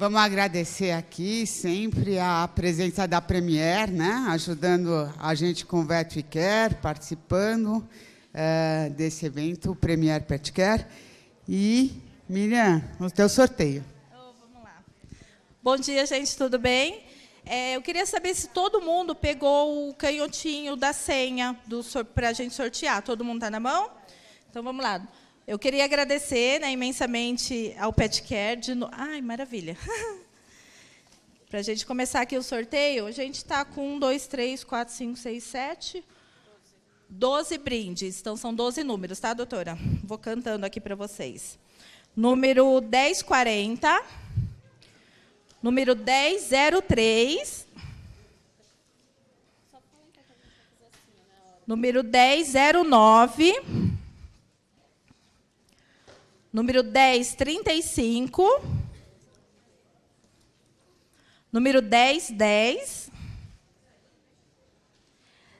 Vamos agradecer aqui sempre a presença da Premier, né? Ajudando a gente com o VetCare, participando desse evento, Premier Pet Care. E, Miriam, o teu sorteio. Vamos lá. Bom dia, gente, tudo bem? Eu queria saber se todo mundo pegou o canhotinho da senha para a gente sortear. Todo mundo está na mão? Então, vamos lá. Eu queria agradecer, né, imensamente ao PetCare. Ai, maravilha! Para a gente começar aqui o sorteio, a gente está com 1, 2, 3, 4, 5, 6, 7... 12 brindes. Então, são 12 números, tá, doutora? Vou cantando aqui para vocês. Número 1040... Número 1003. Número 1009. Número 1035. Número 1010.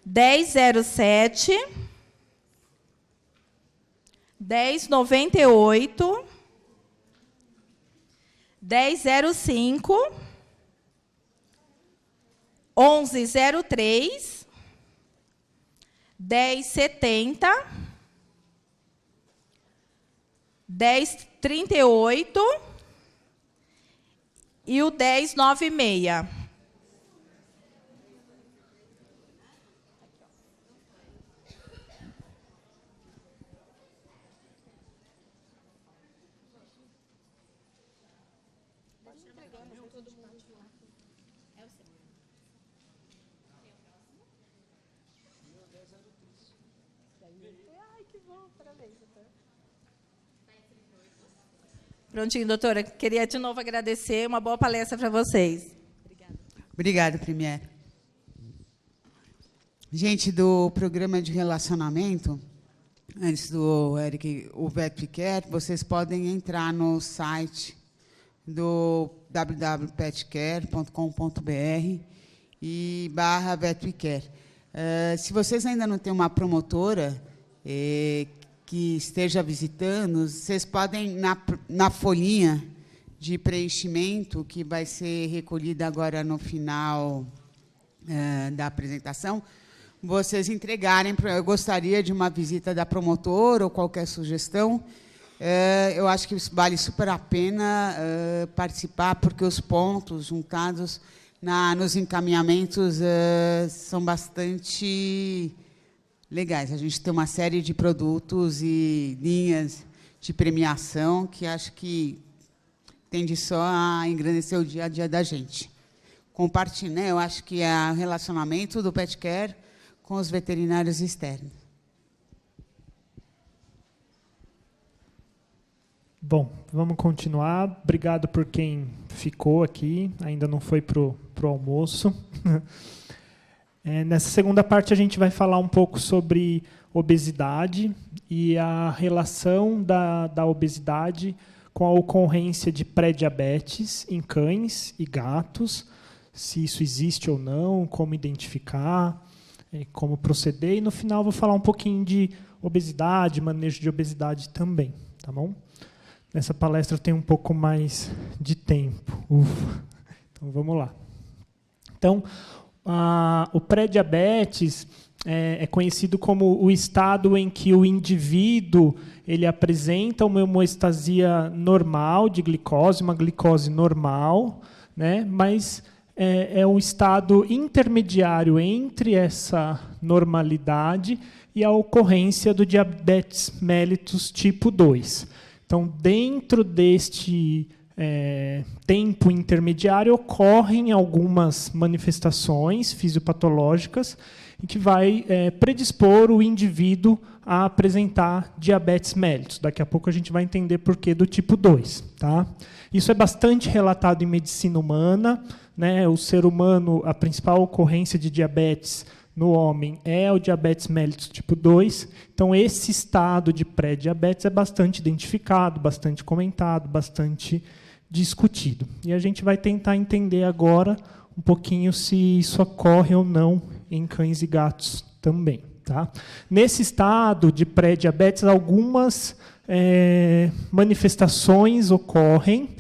1007. 1098. 1005, 1103, 1070, 1038 e o 1096. Prontinho, doutora. Queria, de novo, agradecer. Uma boa palestra para vocês. Obrigada. Obrigada, Premier. Gente, do programa de relacionamento, antes do Eric, o VetCare, vocês podem entrar no site do www.petcare.com.br e /VetCare. Se vocês ainda não têm uma promotora que esteja visitando, vocês podem, na folhinha de preenchimento, que vai ser recolhida agora no final da apresentação, vocês entregarem. Eu gostaria de uma visita da promotora ou qualquer sugestão. Eu acho que vale super a pena participar, porque os pontos juntados nos encaminhamentos são bastante legais. A gente tem uma série de produtos e linhas de premiação que acho que tende só a engrandecer o dia a dia da gente. Compartilhe, né? Eu acho que é o relacionamento do PetCare com os veterinários externos. Bom, vamos continuar. Obrigado por quem ficou aqui, ainda não foi para o almoço. Nessa segunda parte, a gente vai falar um pouco sobre obesidade e a relação da obesidade com a ocorrência de pré-diabetes em cães e gatos, se isso existe ou não, como identificar, como proceder. E, no final, vou falar um pouquinho de obesidade, manejo de obesidade também. Tá bom? Nessa palestra, eu tenho um pouco mais de tempo. Ufa. Então, vamos lá. Então, o pré-diabetes é conhecido como o estado em que o indivíduo ele apresenta uma homeostasia normal de glicose, uma glicose normal, né? Mas é um estado intermediário entre essa normalidade e a ocorrência do diabetes mellitus tipo 2. Então, dentro deste tempo intermediário, ocorrem algumas manifestações fisiopatológicas em que vai predispor o indivíduo a apresentar diabetes mellitus. Daqui a pouco a gente vai entender por que do tipo 2. Tá? Isso é bastante relatado em medicina humana, né? O ser humano, a principal ocorrência de diabetes no homem é o diabetes mellitus tipo 2. Então, esse estado de pré-diabetes é bastante identificado, bastante comentado, bastante discutido. E a gente vai tentar entender agora um pouquinho se isso ocorre ou não em cães e gatos também. Tá? Nesse estado de pré-diabetes, algumas manifestações ocorrem,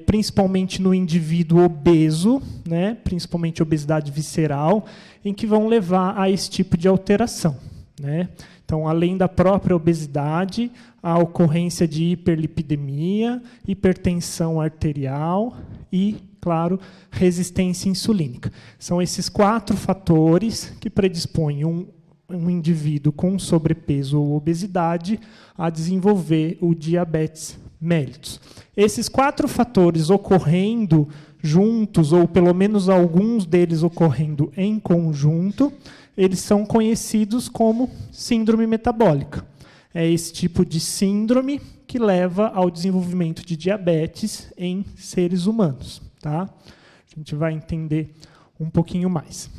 principalmente no indivíduo obeso, né, principalmente obesidade visceral, em que vão levar a esse tipo de alteração, né? Então, além da própria obesidade, a ocorrência de hiperlipidemia, hipertensão arterial e, claro, resistência insulínica. São esses 4 fatores que predispõem um indivíduo com sobrepeso ou obesidade a desenvolver o diabetes mellitus. Esses 4 fatores ocorrendo juntos, ou pelo menos alguns deles ocorrendo em conjunto, eles são conhecidos como síndrome metabólica. É esse tipo de síndrome que leva ao desenvolvimento de diabetes em seres humanos. Tá? A gente vai entender um pouquinho mais.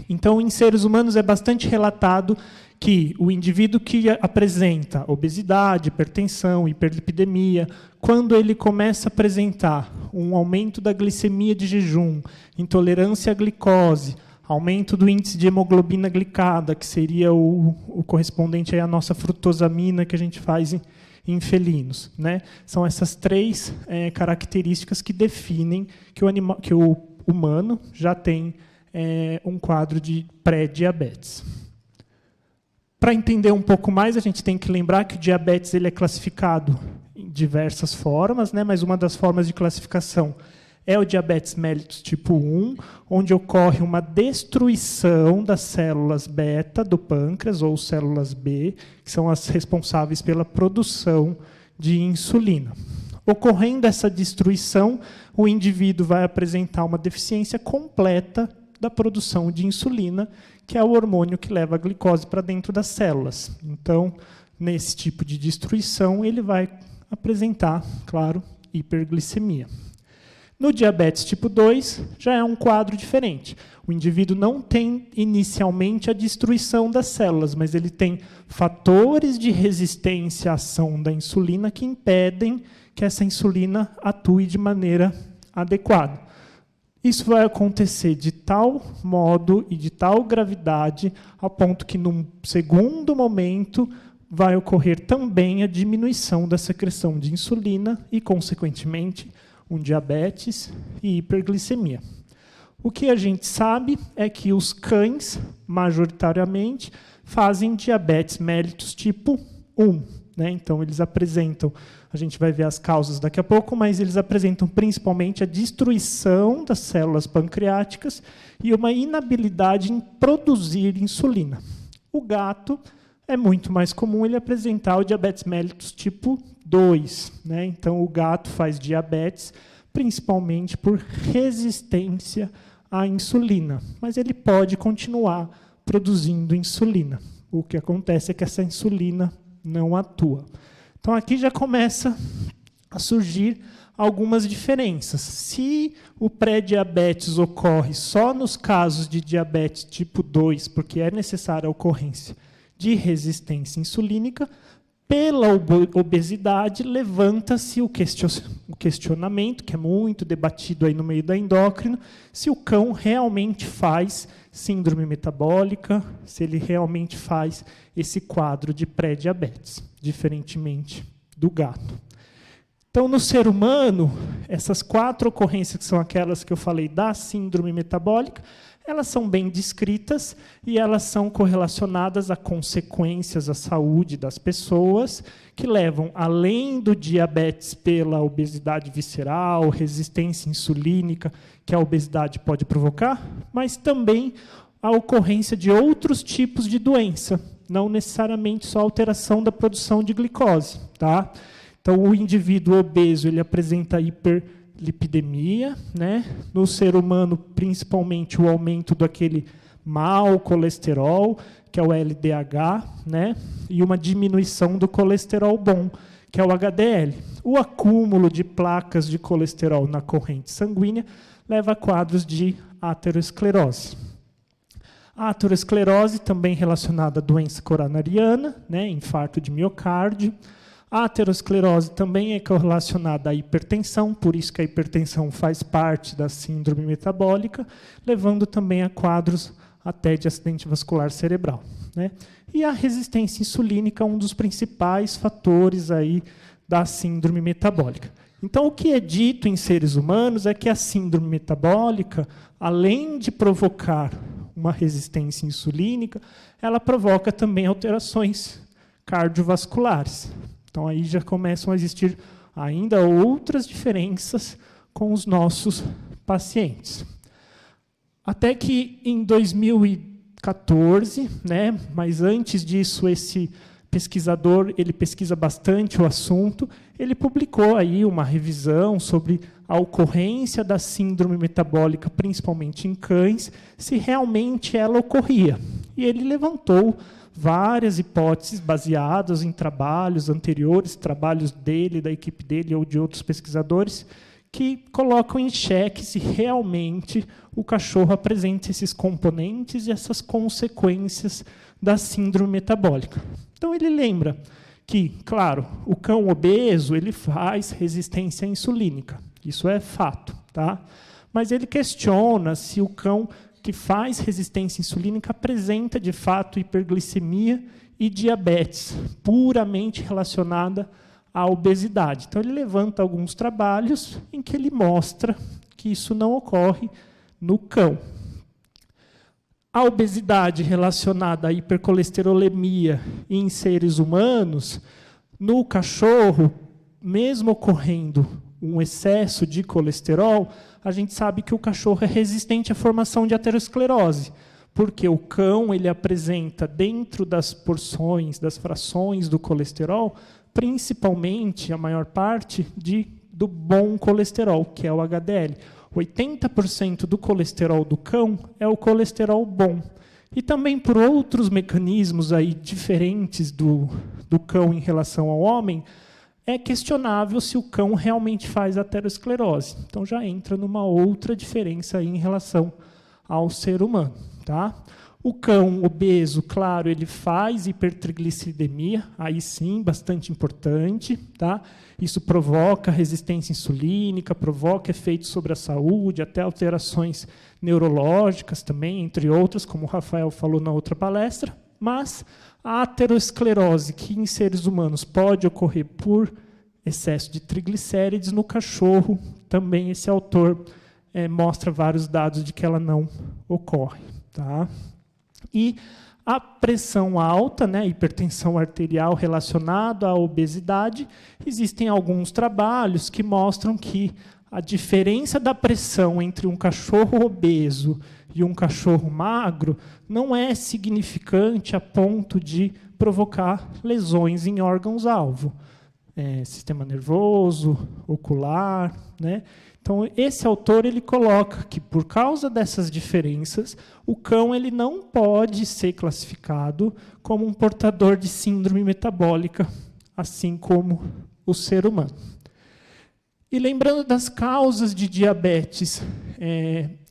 Então, em seres humanos é bastante relatado que o indivíduo que apresenta obesidade, hipertensão, hiperlipidemia, quando ele começa a apresentar um aumento da glicemia de jejum, intolerância à glicose, aumento do índice de hemoglobina glicada, que seria o correspondente à nossa frutosamina que a gente faz em felinos, né? São essas 3 características que definem que o humano já tem um quadro de pré-diabetes. Para entender um pouco mais, a gente tem que lembrar que o diabetes ele é classificado em diversas formas, né? Mas uma das formas de classificação é o diabetes mellitus tipo 1, onde ocorre uma destruição das células beta do pâncreas, ou células B, que são as responsáveis pela produção de insulina. Ocorrendo essa destruição, o indivíduo vai apresentar uma deficiência completa da produção de insulina, que é o hormônio que leva a glicose para dentro das células. Então, nesse tipo de destruição, ele vai apresentar, claro, hiperglicemia. No diabetes tipo 2, já é um quadro diferente. O indivíduo não tem inicialmente a destruição das células, mas ele tem fatores de resistência à ação da insulina que impedem que essa insulina atue de maneira adequada. Isso vai acontecer de tal modo e de tal gravidade, ao ponto que, num segundo momento, vai ocorrer também a diminuição da secreção de insulina e, consequentemente, um diabetes e hiperglicemia. O que a gente sabe é que os cães, majoritariamente, fazem diabetes mellitus tipo 1. Né? Então, eles apresentam, a gente vai ver as causas daqui a pouco, mas eles apresentam principalmente a destruição das células pancreáticas e uma inabilidade em produzir insulina. O gato é muito mais comum ele apresentar o diabetes mellitus tipo 2. Né? Então, o gato faz diabetes principalmente por resistência à insulina, mas ele pode continuar produzindo insulina. O que acontece é que essa insulina não atua. Então, aqui já começa a surgir algumas diferenças. Se o pré-diabetes ocorre só nos casos de diabetes tipo 2, porque é necessária a ocorrência de resistência insulínica, pela obesidade, levanta-se o questionamento, que é muito debatido aí no meio da endócrina, se o cão realmente faz síndrome metabólica, se ele realmente faz esse quadro de pré-diabetes, diferentemente do gato. Então, no ser humano, essas 4 ocorrências, que são aquelas que eu falei da síndrome metabólica, elas são bem descritas e elas são correlacionadas a consequências à saúde das pessoas que levam, além do diabetes pela obesidade visceral, resistência insulínica que a obesidade pode provocar, mas também a ocorrência de outros tipos de doença, não necessariamente só alteração da produção de glicose. Tá? Então, o indivíduo obeso ele apresenta hiperlipidemia, né? No ser humano, principalmente o aumento daquele mau colesterol, que é o LDH, né? E uma diminuição do colesterol bom, que é o HDL. O acúmulo de placas de colesterol na corrente sanguínea leva a quadros de aterosclerose. A aterosclerose também relacionada à doença coronariana, né? Infarto de miocárdio. A aterosclerose também é correlacionada à hipertensão, por isso que a hipertensão faz parte da síndrome metabólica, levando também a quadros até de acidente vascular cerebral. Né? E a resistência insulínica é um dos principais fatores aí da síndrome metabólica. Então, o que é dito em seres humanos é que a síndrome metabólica, além de provocar uma resistência insulínica, ela provoca também alterações cardiovasculares. Então, aí já começam a existir ainda outras diferenças com os nossos pacientes. Até que, em 2014, mas antes disso, esse pesquisador, ele pesquisa bastante o assunto, ele publicou aí uma revisão sobre a ocorrência da síndrome metabólica, principalmente em cães, se realmente ela ocorria. E ele levantou várias hipóteses baseadas em trabalhos anteriores, trabalhos dele, da equipe dele ou de outros pesquisadores, que colocam em xeque se realmente o cachorro apresenta esses componentes e essas consequências da síndrome metabólica. Então, ele lembra que, claro, o cão obeso ele faz resistência insulínica. Isso é fato. Tá? Mas ele questiona se o cão que faz resistência insulínica apresenta, de fato, hiperglicemia e diabetes, puramente relacionada à obesidade. Então, ele levanta alguns trabalhos em que ele mostra que isso não ocorre no cão. A obesidade relacionada à hipercolesterolemia em seres humanos, no cachorro, mesmo ocorrendo um excesso de colesterol, a gente sabe que o cachorro é resistente à formação de aterosclerose, porque o cão ele apresenta, dentro das porções, das frações do colesterol, principalmente, a maior parte, do bom colesterol, que é o HDL. 80% do colesterol do cão é o colesterol bom. E também por outros mecanismos aí diferentes do cão em relação ao homem, é questionável se o cão realmente faz aterosclerose. Então, já entra numa outra diferença aí em relação ao ser humano. Tá? O cão obeso, claro, ele faz hipertrigliceridemia, aí sim, bastante importante. Tá? Isso provoca resistência insulínica, provoca efeitos sobre a saúde, até alterações neurológicas também, entre outras, como o Rafael falou na outra palestra. Mas a aterosclerose, que em seres humanos pode ocorrer por excesso de triglicérides, no cachorro, também esse autor mostra vários dados de que ela não ocorre. Tá? E a pressão alta, hipertensão arterial relacionada à obesidade, existem alguns trabalhos que mostram que a diferença da pressão entre um cachorro obeso e um cachorro magro não é significante a ponto de provocar lesões em órgãos-alvo. Sistema nervoso, ocular. Então, esse autor ele coloca que, por causa dessas diferenças, o cão ele não pode ser classificado como um portador de síndrome metabólica, assim como o ser humano. E lembrando das causas de diabetes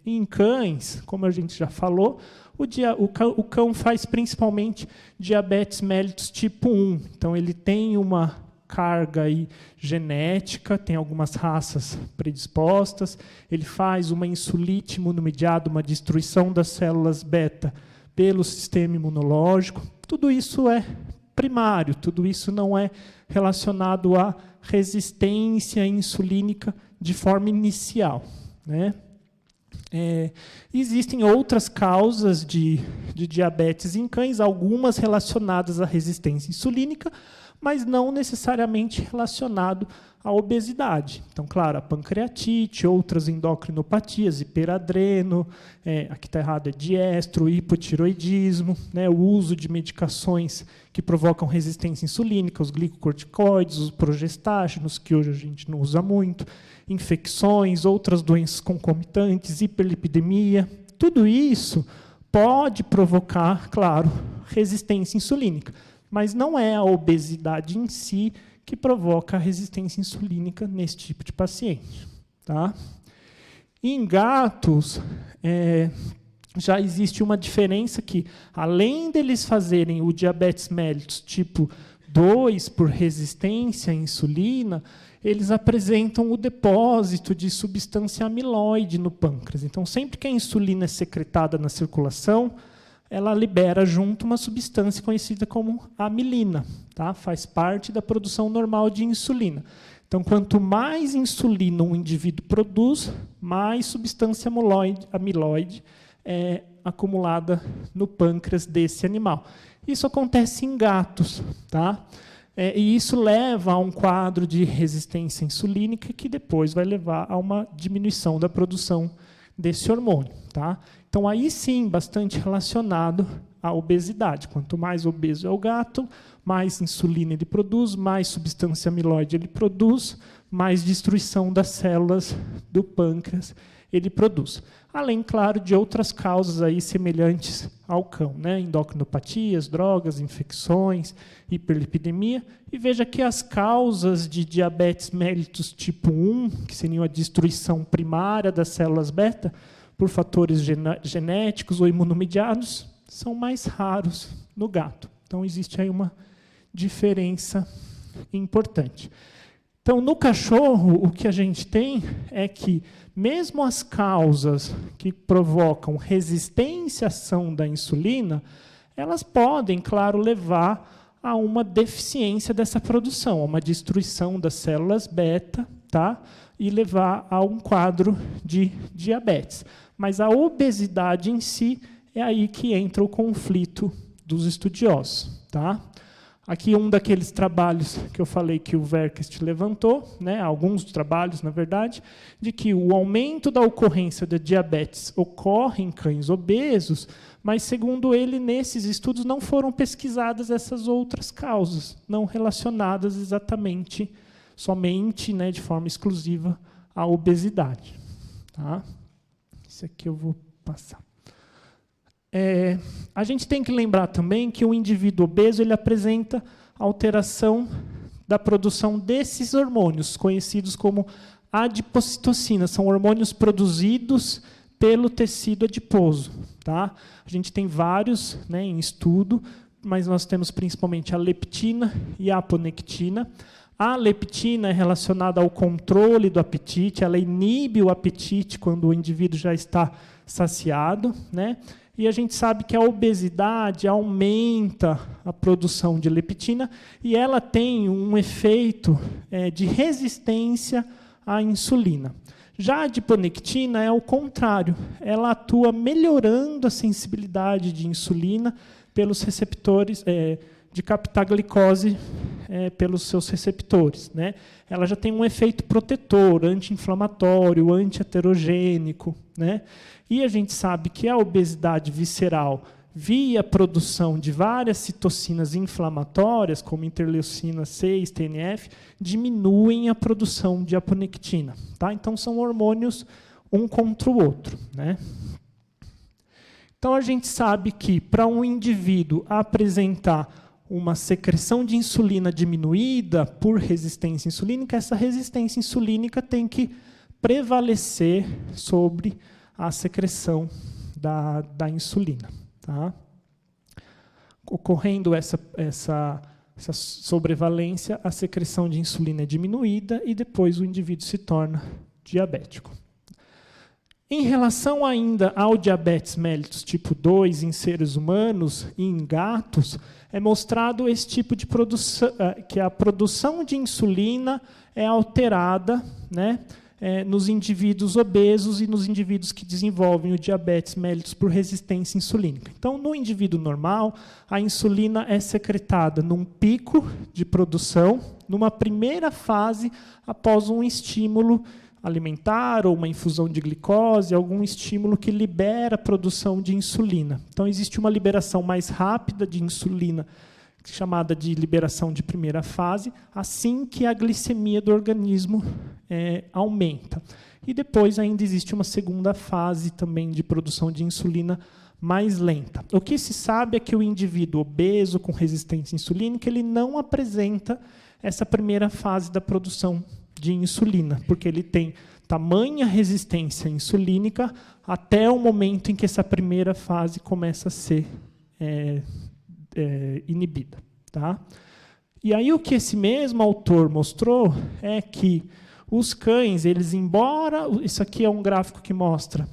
em cães, como a gente já falou, o cão faz principalmente diabetes mellitus tipo 1. Então, ele tem uma carga aí genética, tem algumas raças predispostas, ele faz uma insulite imunomediada, uma destruição das células beta pelo sistema imunológico. Tudo isso é primário, tudo isso não é relacionado à resistência insulínica de forma inicial. Existem outras causas de diabetes em cães, algumas relacionadas à resistência insulínica, mas não necessariamente relacionado à obesidade. Então, claro, a pancreatite, outras endocrinopatias, hiperadreno, aqui está errado, é diestro, hipotiroidismo, o uso de medicações que provocam resistência insulínica, os glicocorticoides, os progestágenos, que hoje a gente não usa muito, infecções, outras doenças concomitantes, hiperlipidemia, tudo isso pode provocar, claro, resistência insulínica. Mas não é a obesidade em si que provoca a resistência insulínica nesse tipo de paciente. Tá? Em gatos, já existe uma diferença que, além deles fazerem o diabetes mellitus tipo 2 por resistência à insulina, eles apresentam o depósito de substância amiloide no pâncreas. Então, sempre que a insulina é secretada na circulação, ela libera junto uma substância conhecida como amilina. Tá? Faz parte da produção normal de insulina. Então, quanto mais insulina um indivíduo produz, mais substância amiloide é acumulada no pâncreas desse animal. Isso acontece em gatos, tá? E isso leva a um quadro de resistência insulínica que depois vai levar a uma diminuição da produção desse hormônio, tá? Então, aí sim, bastante relacionado à obesidade. Quanto mais obeso é o gato, mais insulina ele produz, mais substância amiloide ele produz, mais destruição das células do pâncreas ele produz. Além, claro, de outras causas aí semelhantes ao cão, né? Endocrinopatias, drogas, infecções, hiperlipidemia. E veja que as causas de diabetes mellitus tipo 1, que seriam a destruição primária das células beta, por fatores genéticos ou imunomediados, são mais raros no gato. Então, existe aí uma diferença importante. Então, no cachorro, o que a gente tem é que, mesmo as causas que provocam resistência à ação da insulina, elas podem, claro, levar a uma deficiência dessa produção, a uma destruição das células beta, tá? E levar a um quadro de diabetes. Mas a obesidade em si é aí que entra o conflito dos estudiosos, tá? Aqui um daqueles trabalhos que eu falei que o Verkest levantou, né, alguns trabalhos, na verdade, de que o aumento da ocorrência de diabetes ocorre em cães obesos, mas, segundo ele, nesses estudos não foram pesquisadas essas outras causas, não relacionadas exatamente, somente, né, de forma exclusiva, à obesidade. Tá? Isso aqui eu vou passar. A gente tem que lembrar também que o indivíduo obeso ele apresenta alteração da produção desses hormônios, conhecidos como adipocitocina. São hormônios produzidos pelo tecido adiposo. Tá? A gente tem vários, né, em estudo, mas nós temos principalmente a leptina e a aponectina. A leptina é relacionada ao controle do apetite, ela inibe o apetite quando o indivíduo já está saciado, né? E a gente sabe que a obesidade aumenta a produção de leptina e ela tem um efeito de resistência à insulina. Já a adiponectina é o contrário, ela atua melhorando a sensibilidade de insulina pelos receptores, de captar glicose pelos seus receptores, né? Ela já tem um efeito protetor, anti-inflamatório, anti-aterogênico, né? E a gente sabe que a obesidade visceral, via produção de várias citocinas inflamatórias, como interleucina 6, TNF, diminuem a produção de aponectina. Tá? Então, são hormônios um contra o outro, né? Então, a gente sabe que, para um indivíduo apresentar uma secreção de insulina diminuída por resistência insulínica, essa resistência insulínica tem que prevalecer sobre a secreção da insulina. Tá? Ocorrendo essa sobrevalência, a secreção de insulina é diminuída e depois o indivíduo se torna diabético. Em relação ainda ao diabetes mellitus tipo 2 em seres humanos e em gatos, é mostrado esse tipo de produção, que a produção de insulina é alterada, né, nos indivíduos obesos e nos indivíduos que desenvolvem o diabetes mellitus por resistência insulínica. Então, no indivíduo normal, a insulina é secretada num pico de produção, numa primeira fase, após um estímulo alimentar ou uma infusão de glicose, algum estímulo que libera a produção de insulina. Então, existe uma liberação mais rápida de insulina, chamada de liberação de primeira fase, assim que a glicemia do organismo aumenta. E depois ainda existe uma segunda fase também de produção de insulina mais lenta. O que se sabe é que o indivíduo obeso com resistência insulínica ele não apresenta essa primeira fase da produção de insulina, porque ele tem tamanha resistência insulínica até o momento em que essa primeira fase começa a ser inibida. Tá? E aí o que esse mesmo autor mostrou é que os cães, eles embora... Isso aqui é um gráfico que mostra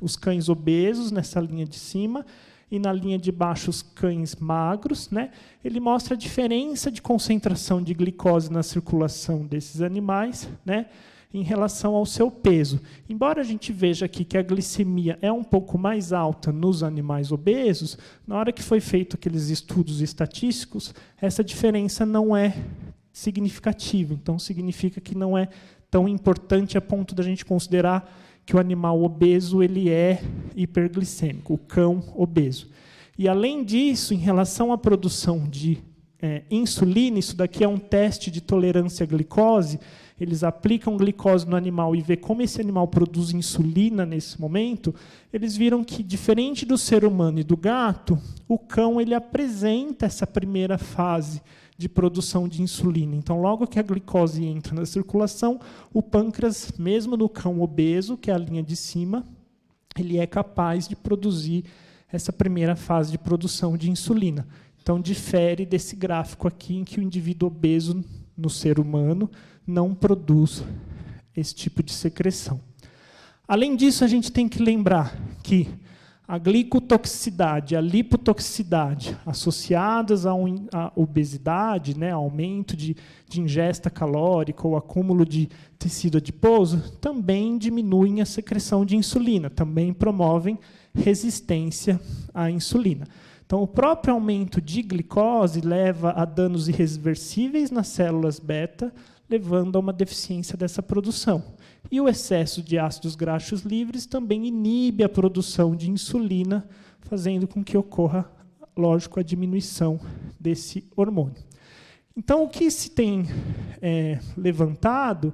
os cães obesos, nessa linha de cima, e na linha de baixo os cães magros, né? Ele mostra a diferença de concentração de glicose na circulação desses animais, né, em relação ao seu peso. Embora a gente veja aqui que a glicemia é um pouco mais alta nos animais obesos, na hora que foi feito aqueles estudos estatísticos, essa diferença não é significativa. Então, significa que não é tão importante a ponto da gente considerar que o animal obeso ele é hiperglicêmico, o cão obeso. E, além disso, em relação à produção de insulina, isso daqui é um teste de tolerância à glicose, eles aplicam glicose no animal e vê como esse animal produz insulina nesse momento, eles viram que, diferente do ser humano e do gato, o cão ele apresenta essa primeira fase de produção de insulina. Então, logo que a glicose entra na circulação, o pâncreas, mesmo no cão obeso, que é a linha de cima, ele é capaz de produzir essa primeira fase de produção de insulina. Então, difere desse gráfico aqui, em que o indivíduo obeso, no ser humano, não produz esse tipo de secreção. Além disso, a gente tem que lembrar que a glicotoxicidade, a lipotoxicidade associadas à obesidade, né, aumento de ingesta calórica ou acúmulo de tecido adiposo, também diminuem a secreção de insulina, também promovem resistência à insulina. Então, o próprio aumento de glicose leva a danos irreversíveis nas células beta, levando a uma deficiência dessa produção. E o excesso de ácidos graxos livres também inibe a produção de insulina, fazendo com que ocorra, lógico, a diminuição desse hormônio. Então, o que se tem levantado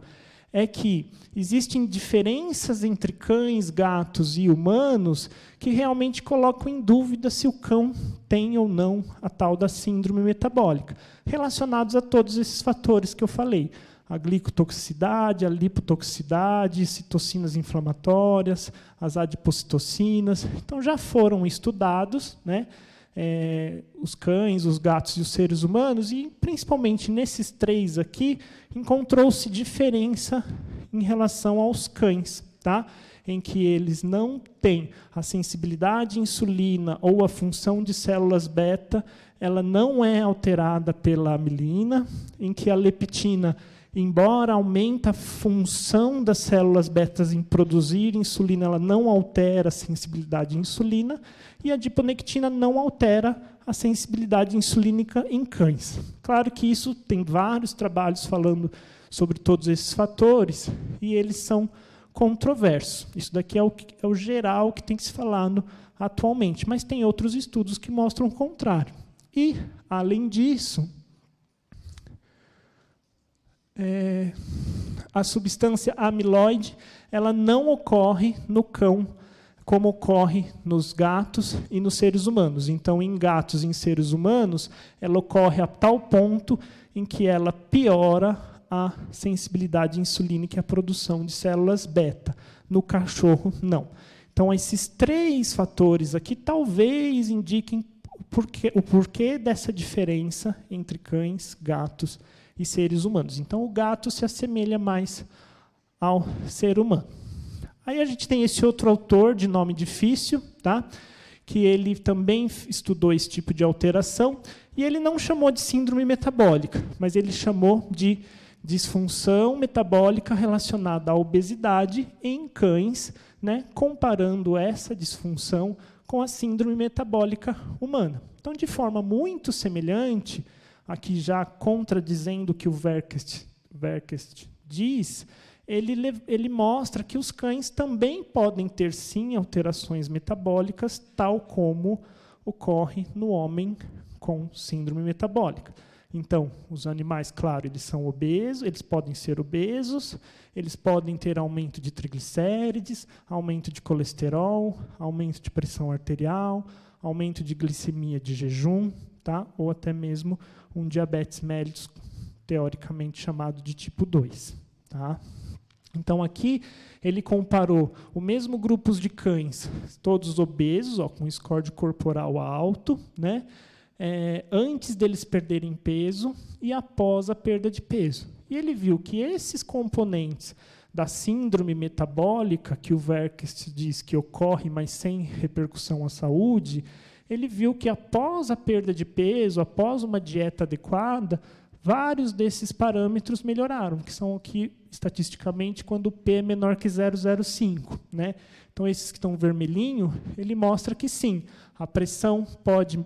é que existem diferenças entre cães, gatos e humanos que realmente colocam em dúvida se o cão tem ou não a tal da síndrome metabólica, relacionados a todos esses fatores que eu falei. A glicotoxicidade, a lipotoxicidade, citocinas inflamatórias, as adipocitocinas. Então, já foram estudados, né, os cães, os gatos e os seres humanos, e, principalmente nesses três aqui, encontrou-se diferença em relação aos cães, tá? Em que eles não têm a sensibilidade à insulina ou a função de células beta, ela não é alterada pela amilina, em que a leptina, embora aumente a função das células betas em produzir insulina, ela não altera a sensibilidade à insulina, e a adiponectina não altera a sensibilidade insulínica em cães. Claro que isso tem vários trabalhos falando sobre todos esses fatores, e eles são controversos. Isso daqui é o geral que tem se falado atualmente, mas tem outros estudos que mostram o contrário. E, além disso, a substância amiloide ela não ocorre no cão como ocorre nos gatos e nos seres humanos. Então, em gatos e em seres humanos, ela ocorre a tal ponto em que ela piora a sensibilidade insulínica e a produção de células beta. No cachorro, não. Então, esses três fatores aqui talvez indiquem o porquê dessa diferença entre cães, gatos e seres humanos. Então, o gato se assemelha mais ao ser humano. Aí a gente tem esse outro autor de nome difícil, tá? Que ele também estudou esse tipo de alteração, e ele não chamou de síndrome metabólica, mas ele chamou de disfunção metabólica relacionada à obesidade em cães, né? Comparando essa disfunção com a síndrome metabólica humana. Então, de forma muito semelhante, aqui já contradizendo o que o Verkest diz, ele mostra que os cães também podem ter, sim, alterações metabólicas, tal como ocorre no homem com síndrome metabólica. Então, os animais, claro, eles são obesos, eles podem ser obesos, eles podem ter aumento de triglicérides, aumento de colesterol, aumento de pressão arterial, aumento de glicemia de jejum, tá? Ou até mesmo um diabetes mellitus, teoricamente chamado de tipo 2. Tá? Então, aqui, ele comparou o mesmo grupo de cães, todos obesos, ó, com score corporal alto, né? Antes deles perderem peso e após a perda de peso. E ele viu que esses componentes da síndrome metabólica, que o Verkest diz que ocorre, mas sem repercussão à saúde, ele viu que após a perda de peso, após uma dieta adequada, vários desses parâmetros melhoraram, que são aqui, estatisticamente, quando o P é menor que 0,05. Né? Então, esses que estão vermelhinho, ele mostra que sim, a pressão pode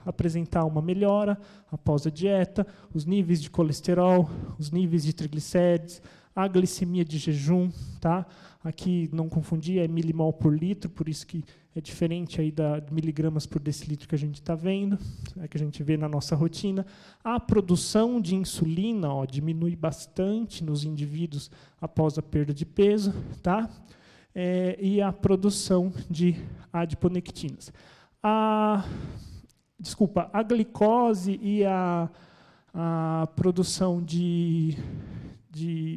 apresentar uma melhora após a dieta, os níveis de colesterol, os níveis de triglicérides, a glicemia de jejum, tá? Aqui, não confundir, é milimol por litro, por isso que é diferente aí da miligramas por decilitro que a gente está vendo, que a gente vê na nossa rotina. A produção de insulina diminui bastante nos indivíduos após a perda de peso, tá? E a produção de adiponectinas. A glicose e a produção de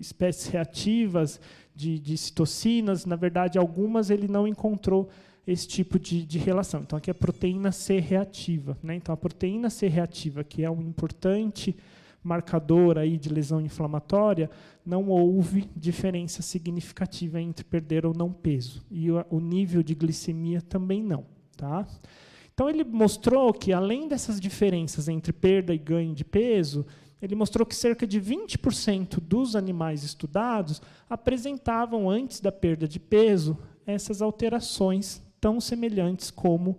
espécies reativas, de citocinas, na verdade, algumas ele não encontrou esse tipo de relação. Então, aqui é a proteína C reativa. Né? Então, a proteína C reativa, que é um importante marcador aí de lesão inflamatória, não houve diferença significativa entre perder ou não peso. E o nível de glicemia também não. Tá? Então, ele mostrou que, além dessas diferenças entre perda e ganho de peso, ele mostrou que cerca de 20% dos animais estudados apresentavam, antes da perda de peso, essas alterações tão semelhantes como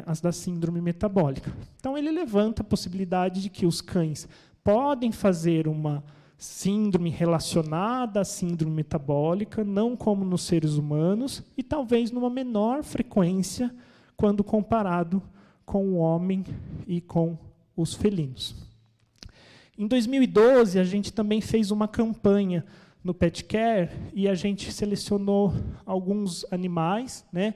as da síndrome metabólica. Então, ele levanta a possibilidade de que os cães podem fazer uma síndrome relacionada à síndrome metabólica, não como nos seres humanos, e talvez numa menor frequência quando comparado com o homem e com os felinos. Em 2012, a gente também fez uma campanha no Pet Care e a gente selecionou alguns animais, né,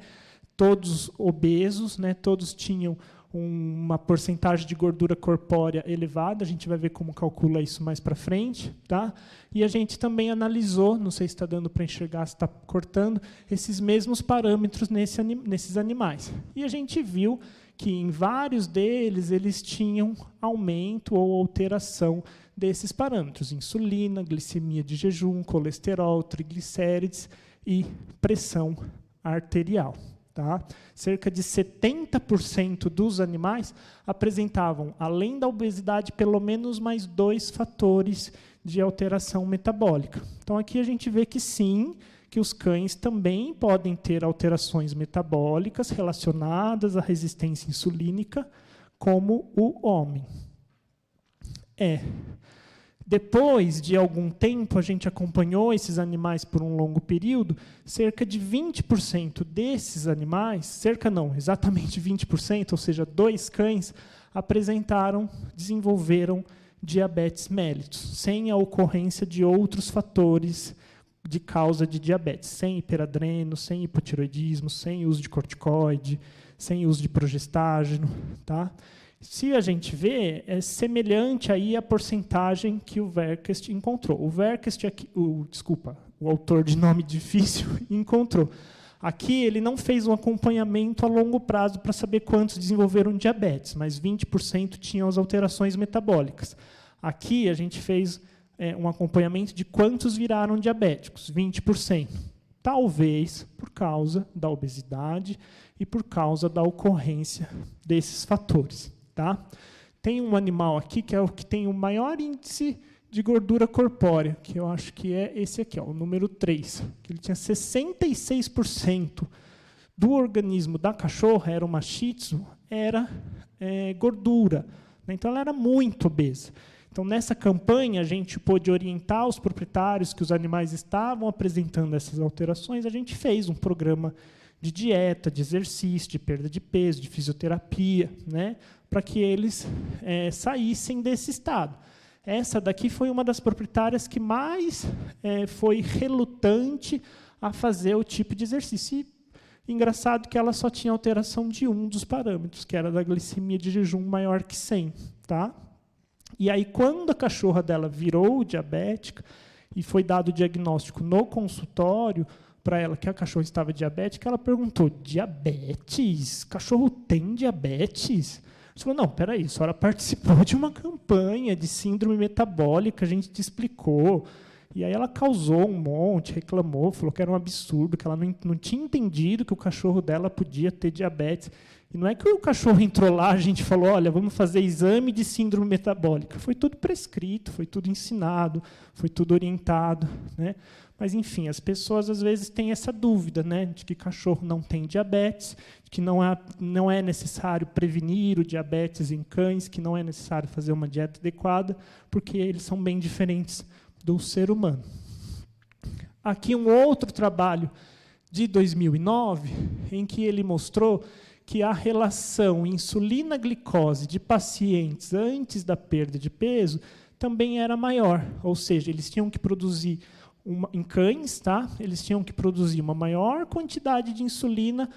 todos obesos, né, todos tinham uma porcentagem de gordura corpórea elevada, a gente vai ver como calcula isso mais para frente. Tá? E a gente também analisou, não sei se está dando para enxergar, se está cortando, esses mesmos parâmetros nesses animais. E a gente viu que em vários deles eles tinham aumento ou alteração desses parâmetros: insulina, glicemia de jejum, colesterol, triglicérides e pressão arterial. Tá? Cerca de 70% dos animais apresentavam, além da obesidade, pelo menos mais 2 fatores de alteração metabólica. Então, aqui a gente vê que sim, que os cães também podem ter alterações metabólicas relacionadas à resistência insulínica, como o homem. Depois de algum tempo, a gente acompanhou esses animais por um longo período, cerca de 20% desses animais, exatamente 20%, ou seja, 2 cães, desenvolveram diabetes mellitus, sem a ocorrência de outros fatores de causa de diabetes, sem hiperadreno, sem hipotireoidismo, sem uso de corticoide, sem uso de progestágeno. Tá? Se a gente vê, é semelhante aí à porcentagem que o Verkest encontrou. O Verkest, o autor de nome difícil, encontrou. Aqui ele não fez um acompanhamento a longo prazo para saber quantos desenvolveram diabetes, mas 20% tinham as alterações metabólicas. Aqui a gente fez um acompanhamento de quantos viraram diabéticos, 20%. Talvez por causa da obesidade e por causa da ocorrência desses fatores. Tá? Tem um animal aqui que é o que tem o maior índice de gordura corpórea, que eu acho que é esse aqui, o número 3, que ele tinha 66% do organismo da cachorra, era uma Shih Tzu, era gordura. Né? Então, ela era muito obesa. Então, nessa campanha, a gente pôde orientar os proprietários que os animais estavam apresentando essas alterações. A gente fez um programa de dieta, de exercício, de perda de peso, de fisioterapia, né, para que eles saíssem desse estado. Essa daqui foi uma das proprietárias que mais foi relutante a fazer o tipo de exercício. E, engraçado que ela só tinha alteração de um dos parâmetros, que era da glicemia de jejum maior que 100. Tá? E aí, quando a cachorra dela virou diabética e foi dado o diagnóstico no consultório para ela que a cachorra estava diabética, ela perguntou: diabetes? Cachorro tem diabetes? Você falou: não, peraí, a senhora participou de uma campanha de síndrome metabólica, a gente te explicou. E aí ela causou um monte, reclamou, falou que era um absurdo, que ela não tinha entendido que o cachorro dela podia ter diabetes. E não é que o cachorro entrou lá, a gente falou, olha, vamos fazer exame de síndrome metabólica. Foi tudo prescrito, foi tudo ensinado, foi tudo orientado, né? Mas, enfim, as pessoas, às vezes, têm essa dúvida, né, de que cachorro não tem diabetes, que não é necessário prevenir o diabetes em cães, que não é necessário fazer uma dieta adequada, porque eles são bem diferentes do ser humano. Aqui um outro trabalho de 2009, em que ele mostrou que a relação insulina-glicose de pacientes antes da perda de peso também era maior, ou seja, eles tinham que produzir, em cães, tá? Eles tinham que produzir uma maior quantidade de insulina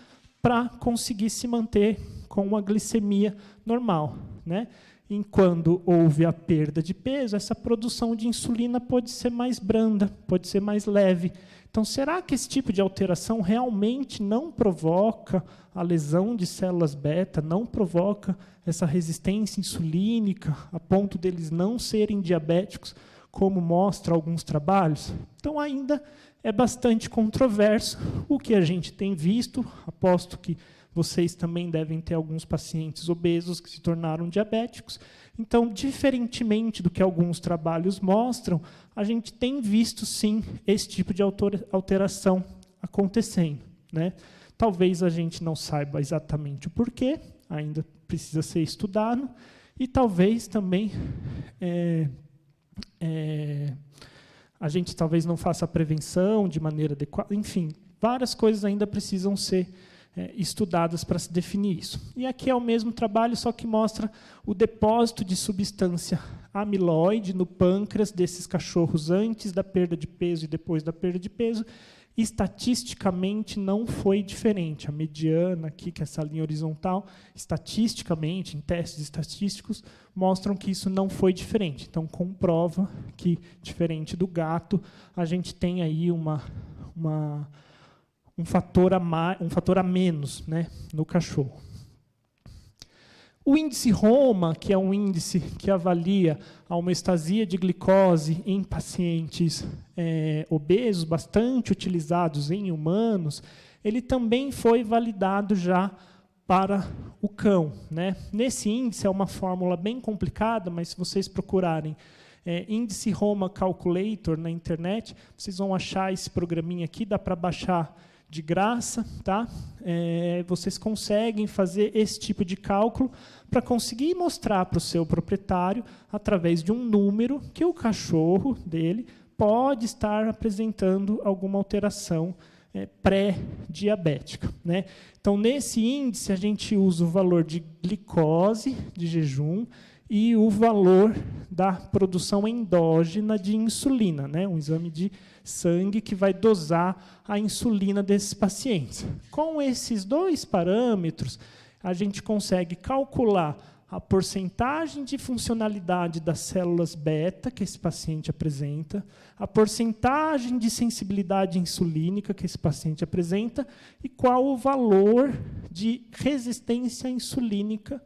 para conseguir se manter com uma glicemia normal, né? Enquanto houve a perda de peso, essa produção de insulina pode ser mais branda, pode ser mais leve. Então, será que esse tipo de alteração realmente não provoca a lesão de células beta, não provoca essa resistência insulínica, a ponto deles não serem diabéticos, como mostra alguns trabalhos? Então, ainda é bastante controverso. O que a gente tem visto, aposto que vocês também devem ter alguns pacientes obesos que se tornaram diabéticos. Então, diferentemente do que alguns trabalhos mostram, a gente tem visto, sim, esse tipo de alteração acontecendo, né? Talvez a gente não saiba exatamente o porquê, ainda precisa ser estudado, e talvez também a gente talvez não faça a prevenção de maneira adequada. Enfim, várias coisas ainda precisam ser estudadas para se definir isso. E aqui é o mesmo trabalho, só que mostra o depósito de substância amiloide no pâncreas desses cachorros antes da perda de peso e depois da perda de peso. Estatisticamente não foi diferente. A mediana aqui, que é essa linha horizontal, estatisticamente, em testes estatísticos, mostram que isso não foi diferente. Então, comprova que, diferente do gato, a gente tem aí um fator a menos, né, no cachorro. O índice Roma, que é um índice que avalia a homeostasia de glicose em pacientes obesos, bastante utilizados em humanos, ele também foi validado já para o cão, né? Nesse índice é uma fórmula bem complicada, mas se vocês procurarem índice Roma Calculator na internet, vocês vão achar esse programinha aqui, dá para baixar de graça, tá? Vocês conseguem fazer esse tipo de cálculo para conseguir mostrar para o seu proprietário, através de um número, que o cachorro dele pode estar apresentando alguma alteração pré-diabética, né? Então, nesse índice, a gente usa o valor de glicose de jejum e o valor da produção endógena de insulina, né? Um exame de sangue que vai dosar a insulina desses pacientes. Com esses dois parâmetros, a gente consegue calcular a porcentagem de funcionalidade das células beta que esse paciente apresenta, a porcentagem de sensibilidade insulínica que esse paciente apresenta e qual o valor de resistência insulínica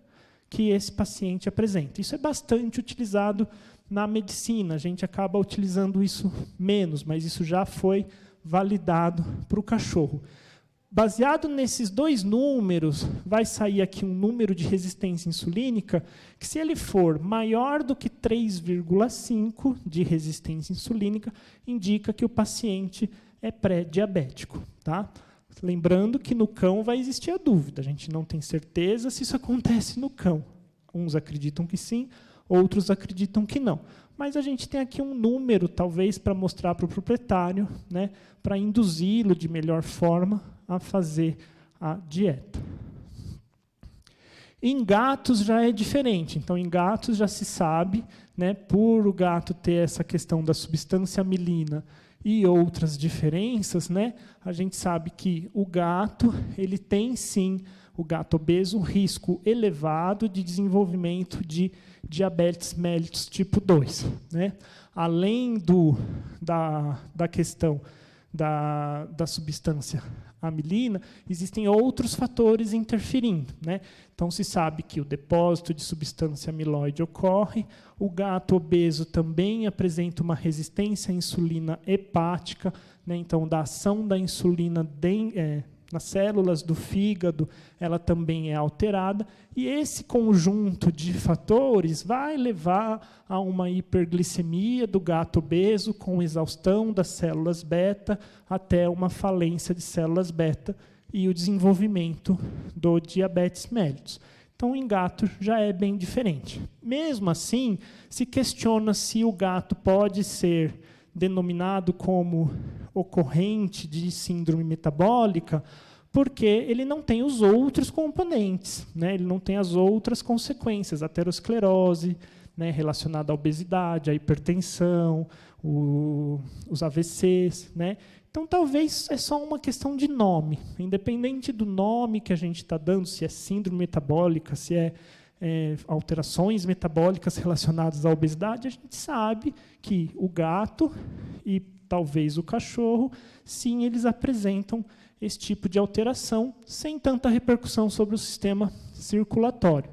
que esse paciente apresenta. Isso é bastante utilizado na medicina, a gente acaba utilizando isso menos, mas isso já foi validado para o cachorro. Baseado nesses dois números, vai sair aqui um número de resistência insulínica que, se ele for maior do que 3,5 de resistência insulínica, indica que o paciente é pré-diabético, tá? Lembrando que no cão vai existir a dúvida, a gente não tem certeza se isso acontece no cão. Uns acreditam que sim, outros acreditam que não. Mas a gente tem aqui um número, talvez, para mostrar para o proprietário, né, para induzi-lo de melhor forma a fazer a dieta. Em gatos já é diferente. Então, em gatos já se sabe, né, por o gato ter essa questão da substância amilina e outras diferenças, né, a gente sabe que o gato, ele tem sim, o gato obeso, um risco elevado de desenvolvimento de diabetes mellitus tipo 2. Né? Além da questão da substância amilina, existem outros fatores interferindo, né? Então, se sabe que o depósito de substância amiloide ocorre, o gato obeso também apresenta uma resistência à insulina hepática, né? Então, da ação da insulina nas células do fígado, ela também é alterada, e esse conjunto de fatores vai levar a uma hiperglicemia do gato obeso, com exaustão das células beta, até uma falência de células beta e o desenvolvimento do diabetes mellitus. Então, em gato já é bem diferente. Mesmo assim, se questiona se o gato pode ser denominado como ocorrente de síndrome metabólica, porque ele não tem os outros componentes, né? Ele não tem as outras consequências, a aterosclerose, né, relacionada à obesidade, à hipertensão, os AVCs, né? Então, talvez é só uma questão de nome. Independente do nome que a gente está dando, se é síndrome metabólica, se é alterações metabólicas relacionadas à obesidade, a gente sabe que o gato e talvez o cachorro, sim, eles apresentam esse tipo de alteração sem tanta repercussão sobre o sistema circulatório.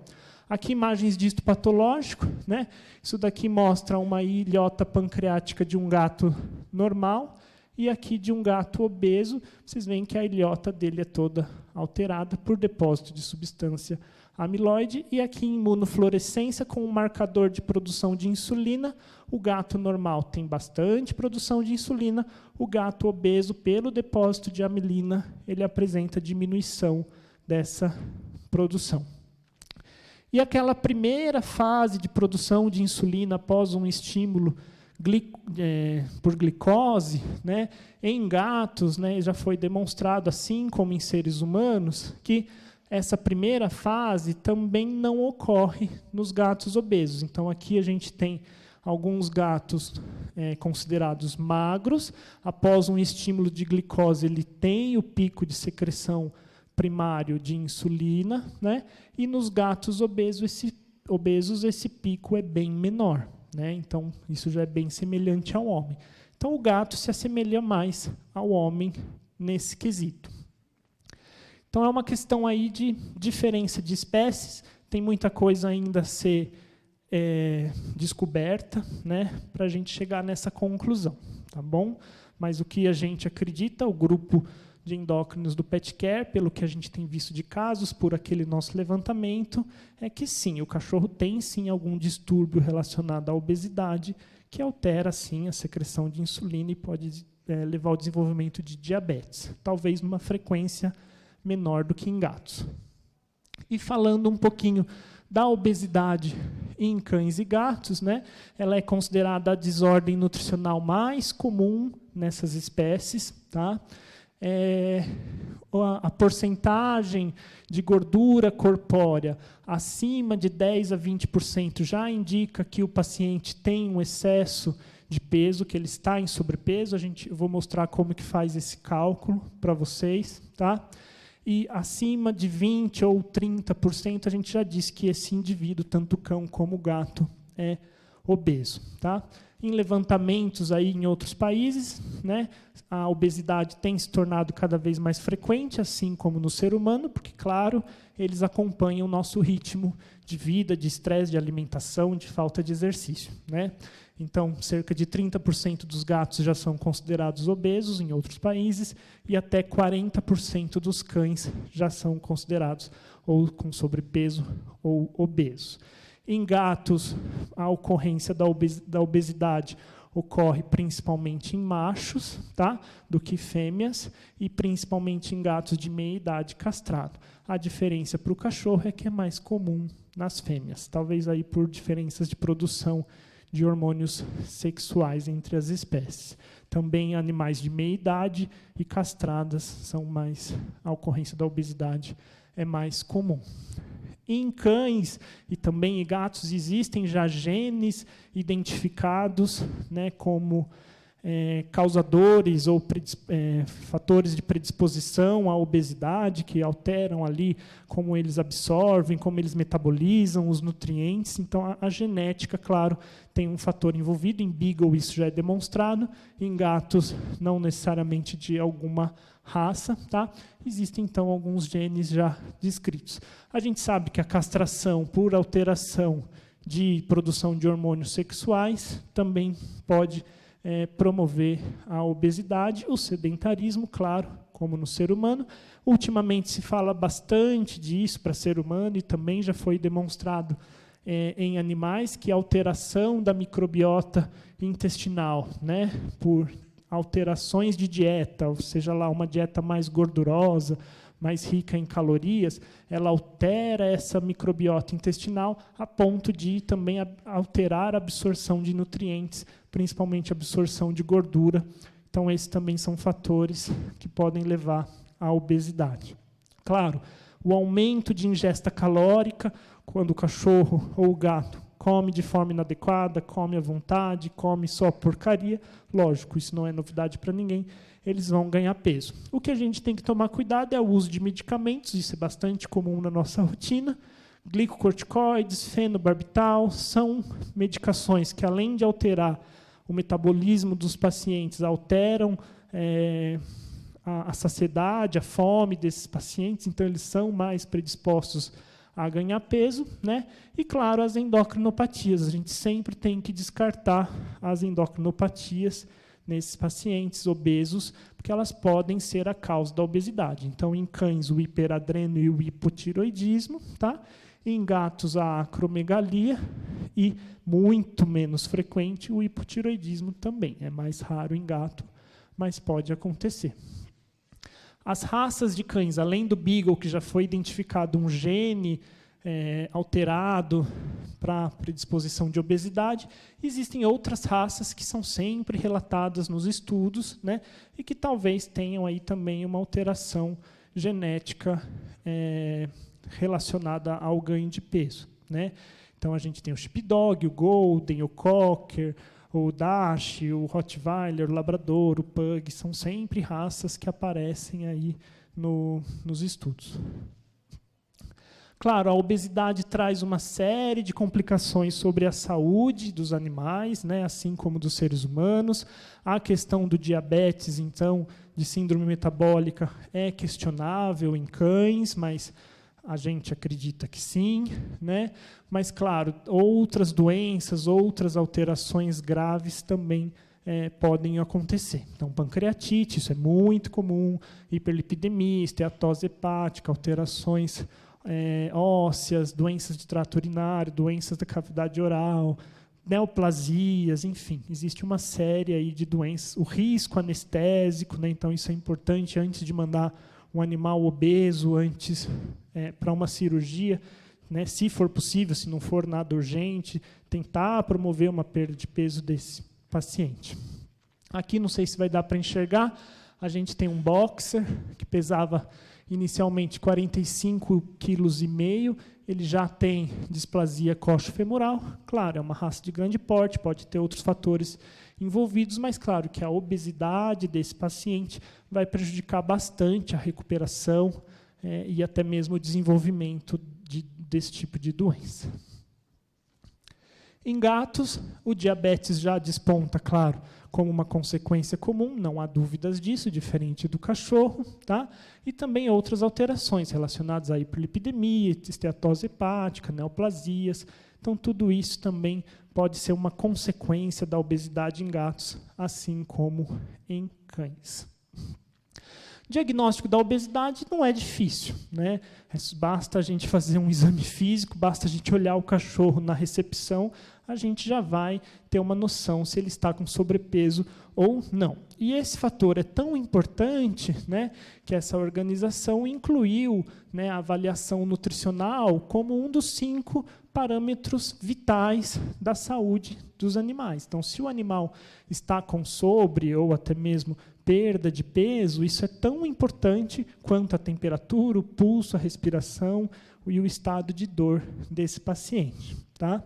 Aqui imagens de histopatológico, né? Isso daqui mostra uma ilhota pancreática de um gato normal e aqui de um gato obeso. Vocês veem que a ilhota dele é toda alterada por depósito de substância amiloide, e aqui em imunofluorescência com um marcador de produção de insulina. O gato normal tem bastante produção de insulina, o gato obeso, pelo depósito de amilina, ele apresenta diminuição dessa produção. E aquela primeira fase de produção de insulina após um estímulo por glicose, né, em gatos, né, já foi demonstrado, assim como em seres humanos, que essa primeira fase também não ocorre nos gatos obesos. Então, aqui a gente tem alguns gatos considerados magros. Após um estímulo de glicose, ele tem o pico de secreção primário de insulina, né? E nos gatos obesos esse pico é bem menor, né? Então, isso já é bem semelhante ao homem. Então, o gato se assemelha mais ao homem nesse quesito. Então, é uma questão aí de diferença de espécies, tem muita coisa ainda a ser descoberta, né, para a gente chegar nessa conclusão, tá bom? Mas o que a gente acredita, o grupo de endócrinos do PetCare, pelo que a gente tem visto de casos, por aquele nosso levantamento, é que sim, o cachorro tem sim algum distúrbio relacionado à obesidade, que altera sim a secreção de insulina e pode levar ao desenvolvimento de diabetes, talvez numa frequência menor do que em gatos. E falando um pouquinho da obesidade em cães e gatos, né, ela é considerada a desordem nutricional mais comum nessas espécies, tá? A porcentagem de gordura corpórea acima de 10 a 20% já indica que o paciente tem um excesso de peso, que ele está em sobrepeso. Eu vou mostrar como que faz esse cálculo para vocês, tá? E acima de 20% ou 30%, a gente já disse que esse indivíduo, tanto o cão como o gato, é obeso. Tá? Em levantamentos aí em outros países, né, a obesidade tem se tornado cada vez mais frequente, assim como no ser humano, porque, claro, eles acompanham o nosso ritmo de vida, de estresse, de alimentação, de falta de exercício, né? Então, cerca de 30% dos gatos já são considerados obesos em outros países e até 40% dos cães já são considerados ou com sobrepeso ou obesos. Em gatos, a ocorrência da obesidade ocorre principalmente em machos, tá? Do que fêmeas, e principalmente em gatos de meia idade castrado. A diferença para o cachorro é que é mais comum nas fêmeas, talvez aí por diferenças de produção de hormônios sexuais entre as espécies. Também animais de meia idade e castradas são mais, a ocorrência da obesidade é mais comum. Em cães e também em gatos existem já genes identificados, né, como causadores ou fatores de predisposição à obesidade que alteram ali como eles absorvem, como eles metabolizam os nutrientes. Então, a genética, claro, tem um fator envolvido. Em Beagle isso já é demonstrado. Em gatos, não necessariamente de alguma raça, tá? Existem, então, alguns genes já descritos. A gente sabe que a castração por alteração de produção de hormônios sexuais também pode promover a obesidade, o sedentarismo, claro, como no ser humano. Ultimamente se fala bastante disso para ser humano e também já foi demonstrado em animais que a alteração da microbiota intestinal, né, por alterações de dieta, ou seja lá, uma dieta mais gordurosa, mais rica em calorias, ela altera essa microbiota intestinal a ponto de também alterar a absorção de nutrientes, principalmente a absorção de gordura. Então, esses também são fatores que podem levar à obesidade. Claro, o aumento de ingesta calórica, quando o cachorro ou o gato come de forma inadequada, come à vontade, come só porcaria, lógico, isso não é novidade para ninguém, eles vão ganhar peso. O que a gente tem que tomar cuidado é o uso de medicamentos, isso é bastante comum na nossa rotina. Glicocorticoides, fenobarbital, são medicações que, além de alterar o metabolismo dos pacientes, alteram a saciedade, a fome desses pacientes, então eles são mais predispostos a ganhar peso, né? E, claro, as endocrinopatias. A gente sempre tem que descartar as endocrinopatias nesses pacientes obesos, porque elas podem ser a causa da obesidade. Então, em cães, o hiperadreno e o hipotiroidismo, tá? Em gatos, a acromegalia e, muito menos frequente, o hipotiroidismo também. É mais raro em gato, mas pode acontecer. As raças de cães, além do Beagle, que já foi identificado um gene alterado para predisposição de obesidade, existem outras raças que são sempre relatadas nos estudos, né, e que talvez tenham aí também uma alteração genética relacionada ao ganho de peso, né? Então, a gente tem o Sheepdog, o Golden, o Cocker, o Dash, o Rottweiler, o Labrador, o Pug, são sempre raças que aparecem aí nos estudos. Claro, a obesidade traz uma série de complicações sobre a saúde dos animais, né, assim como dos seres humanos. A questão do diabetes, então, de síndrome metabólica, é questionável em cães, mas a gente acredita que sim, né? Mas, claro, outras doenças, outras alterações graves também podem acontecer. Então, pancreatite, isso é muito comum, hiperlipidemia, esteatose hepática, alterações ósseas, doenças de trato urinário, doenças da cavidade oral, neoplasias, enfim, existe uma série aí de doenças. O risco anestésico, né? Então, isso é importante antes de mandar um animal obeso para uma cirurgia, né, se for possível, se não for nada urgente, tentar promover uma perda de peso desse paciente. Aqui, não sei se vai dar para enxergar, a gente tem um boxer que pesava inicialmente 45,5 kg, ele já tem displasia coxofemoral. Claro, é uma raça de grande porte, pode ter outros fatores envolvidos, mas claro que a obesidade desse paciente vai prejudicar bastante a recuperação e até mesmo o desenvolvimento desse tipo de doença. Em gatos, o diabetes já desponta, claro, como uma consequência comum, não há dúvidas disso, diferente do cachorro, tá? E também outras alterações relacionadas à hiperlipidemia, esteatose hepática, neoplasias. Então, tudo isso também pode ser uma consequência da obesidade em gatos, assim como em cães. Diagnóstico da obesidade não é difícil, né? Basta a gente fazer um exame físico, basta a gente olhar o cachorro na recepção, a gente já vai ter uma noção se ele está com sobrepeso ou não. E esse fator é tão importante, né, que essa organização incluiu, né, a avaliação nutricional como um dos 5 parâmetros vitais da saúde dos animais. Então, se o animal está com sobre ou até mesmo perda de peso, isso é tão importante quanto a temperatura, o pulso, a respiração e o estado de dor desse paciente, tá?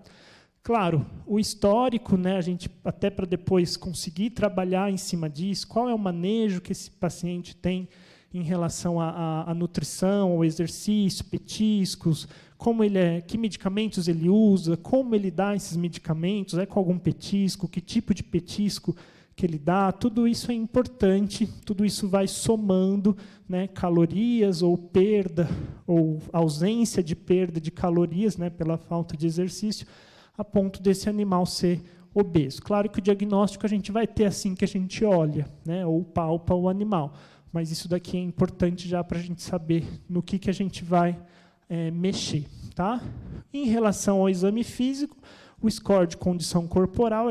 Claro, o histórico, né, a gente até para depois conseguir trabalhar em cima disso, qual é o manejo que esse paciente tem em relação à nutrição, ao exercício, petiscos, como que medicamentos ele usa, como ele dá esses medicamentos, com algum petisco, que tipo de petisco que ele dá, tudo isso é importante, tudo isso vai somando, né, calorias ou perda, ou ausência de perda de calorias, né, pela falta de exercício, a ponto desse animal ser obeso. Claro que o diagnóstico a gente vai ter assim que a gente olha, né, ou palpa o animal, mas isso daqui é importante já para a gente saber no que a gente vai mexer. Tá? Em relação ao exame físico, o score de condição corporal,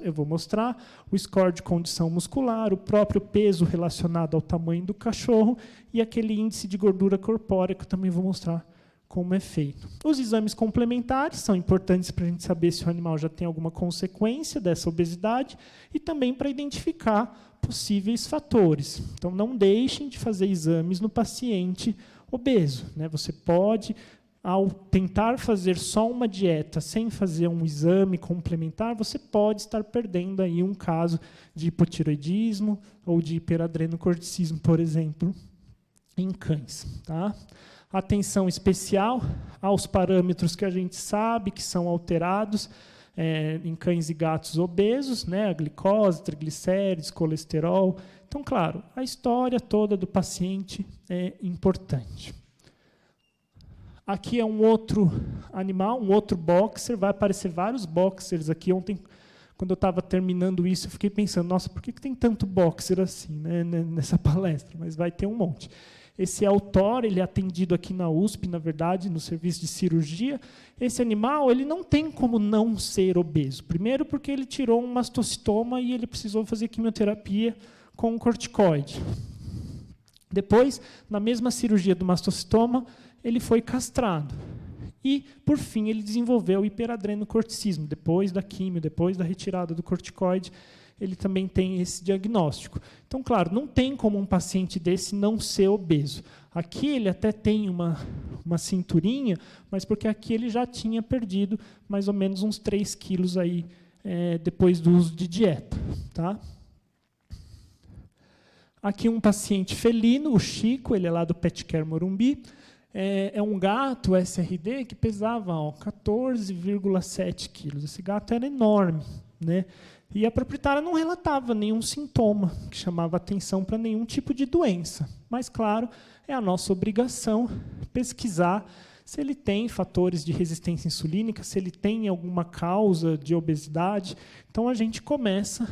eu vou mostrar, o score de condição muscular, o próprio peso relacionado ao tamanho do cachorro e aquele índice de gordura corpórea que eu também vou mostrar como é feito. Os exames complementares são importantes para a gente saber se o animal já tem alguma consequência dessa obesidade e também para identificar possíveis fatores. Então, não deixem de fazer exames no paciente obeso, né? Você pode, ao tentar fazer só uma dieta sem fazer um exame complementar, você pode estar perdendo aí um caso de hipotireoidismo ou de hiperadrenocorticismo, por exemplo, em cães. Tá? Atenção especial aos parâmetros que a gente sabe que são alterados em cães e gatos obesos, né? A glicose, triglicérides, colesterol. Então, claro, a história toda do paciente é importante. Aqui é um outro animal, um outro boxer. Vai aparecer vários boxers aqui. Ontem, quando eu estava terminando isso, eu fiquei pensando, nossa, por que tem tanto boxer assim, né, nessa palestra? Mas vai ter um monte. Esse é o Thor, ele é atendido aqui na USP, na verdade, no serviço de cirurgia. Esse animal ele não tem como não ser obeso. Primeiro porque ele tirou um mastocitoma e ele precisou fazer quimioterapia com um corticoide. Depois, na mesma cirurgia do mastocitoma, ele foi castrado. E, por fim, ele desenvolveu hiperadrenocorticismo. Depois da quimio, depois da retirada do corticoide, ele também tem esse diagnóstico. Então, claro, não tem como um paciente desse não ser obeso. Aqui ele até tem uma cinturinha, mas porque aqui ele já tinha perdido mais ou menos uns 3 quilos aí, depois do uso de dieta. Tá? Aqui um paciente felino, o Chico, ele é lá do Pet Care Morumbi. É um gato SRD que pesava 14,7 quilos. Esse gato era enorme, né? E a proprietária não relatava nenhum sintoma que chamava atenção para nenhum tipo de doença. Mas, claro, é a nossa obrigação pesquisar se ele tem fatores de resistência insulínica, se ele tem alguma causa de obesidade. Então, a gente começa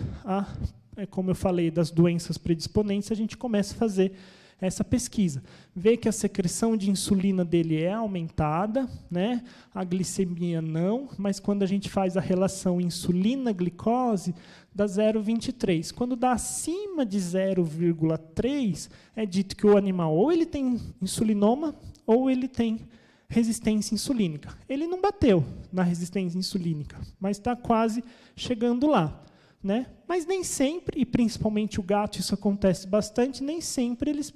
como eu falei, das doenças predisponentes, a gente começa a fazer essa pesquisa. Vê que a secreção de insulina dele é aumentada, né? A glicemia não, mas quando a gente faz a relação insulina-glicose, dá 0,23. Quando dá acima de 0,3, é dito que o animal ou ele tem insulinoma ou ele tem resistência insulínica. Ele não bateu na resistência insulínica, mas está quase chegando lá. Né? Mas nem sempre, e principalmente o gato, isso acontece bastante, nem sempre eles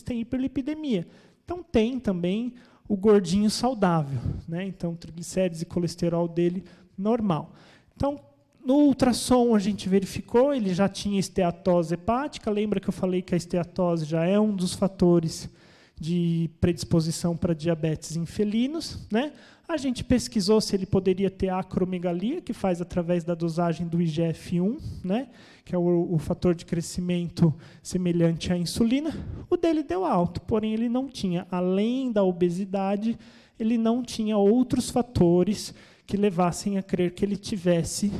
têm hiperlipidemia. Então tem também o gordinho saudável, né? Então triglicérides e colesterol dele normal. Então no ultrassom a gente verificou, ele já tinha esteatose hepática. Lembra que eu falei que a esteatose já é um dos fatores de predisposição para diabetes em felinos, né? A gente pesquisou se ele poderia ter acromegalia, que faz através da dosagem do IGF-1, né? Que é o fator de crescimento semelhante à insulina. O dele deu alto, porém ele não tinha, além da obesidade, ele não tinha outros fatores que levassem a crer que ele tivesse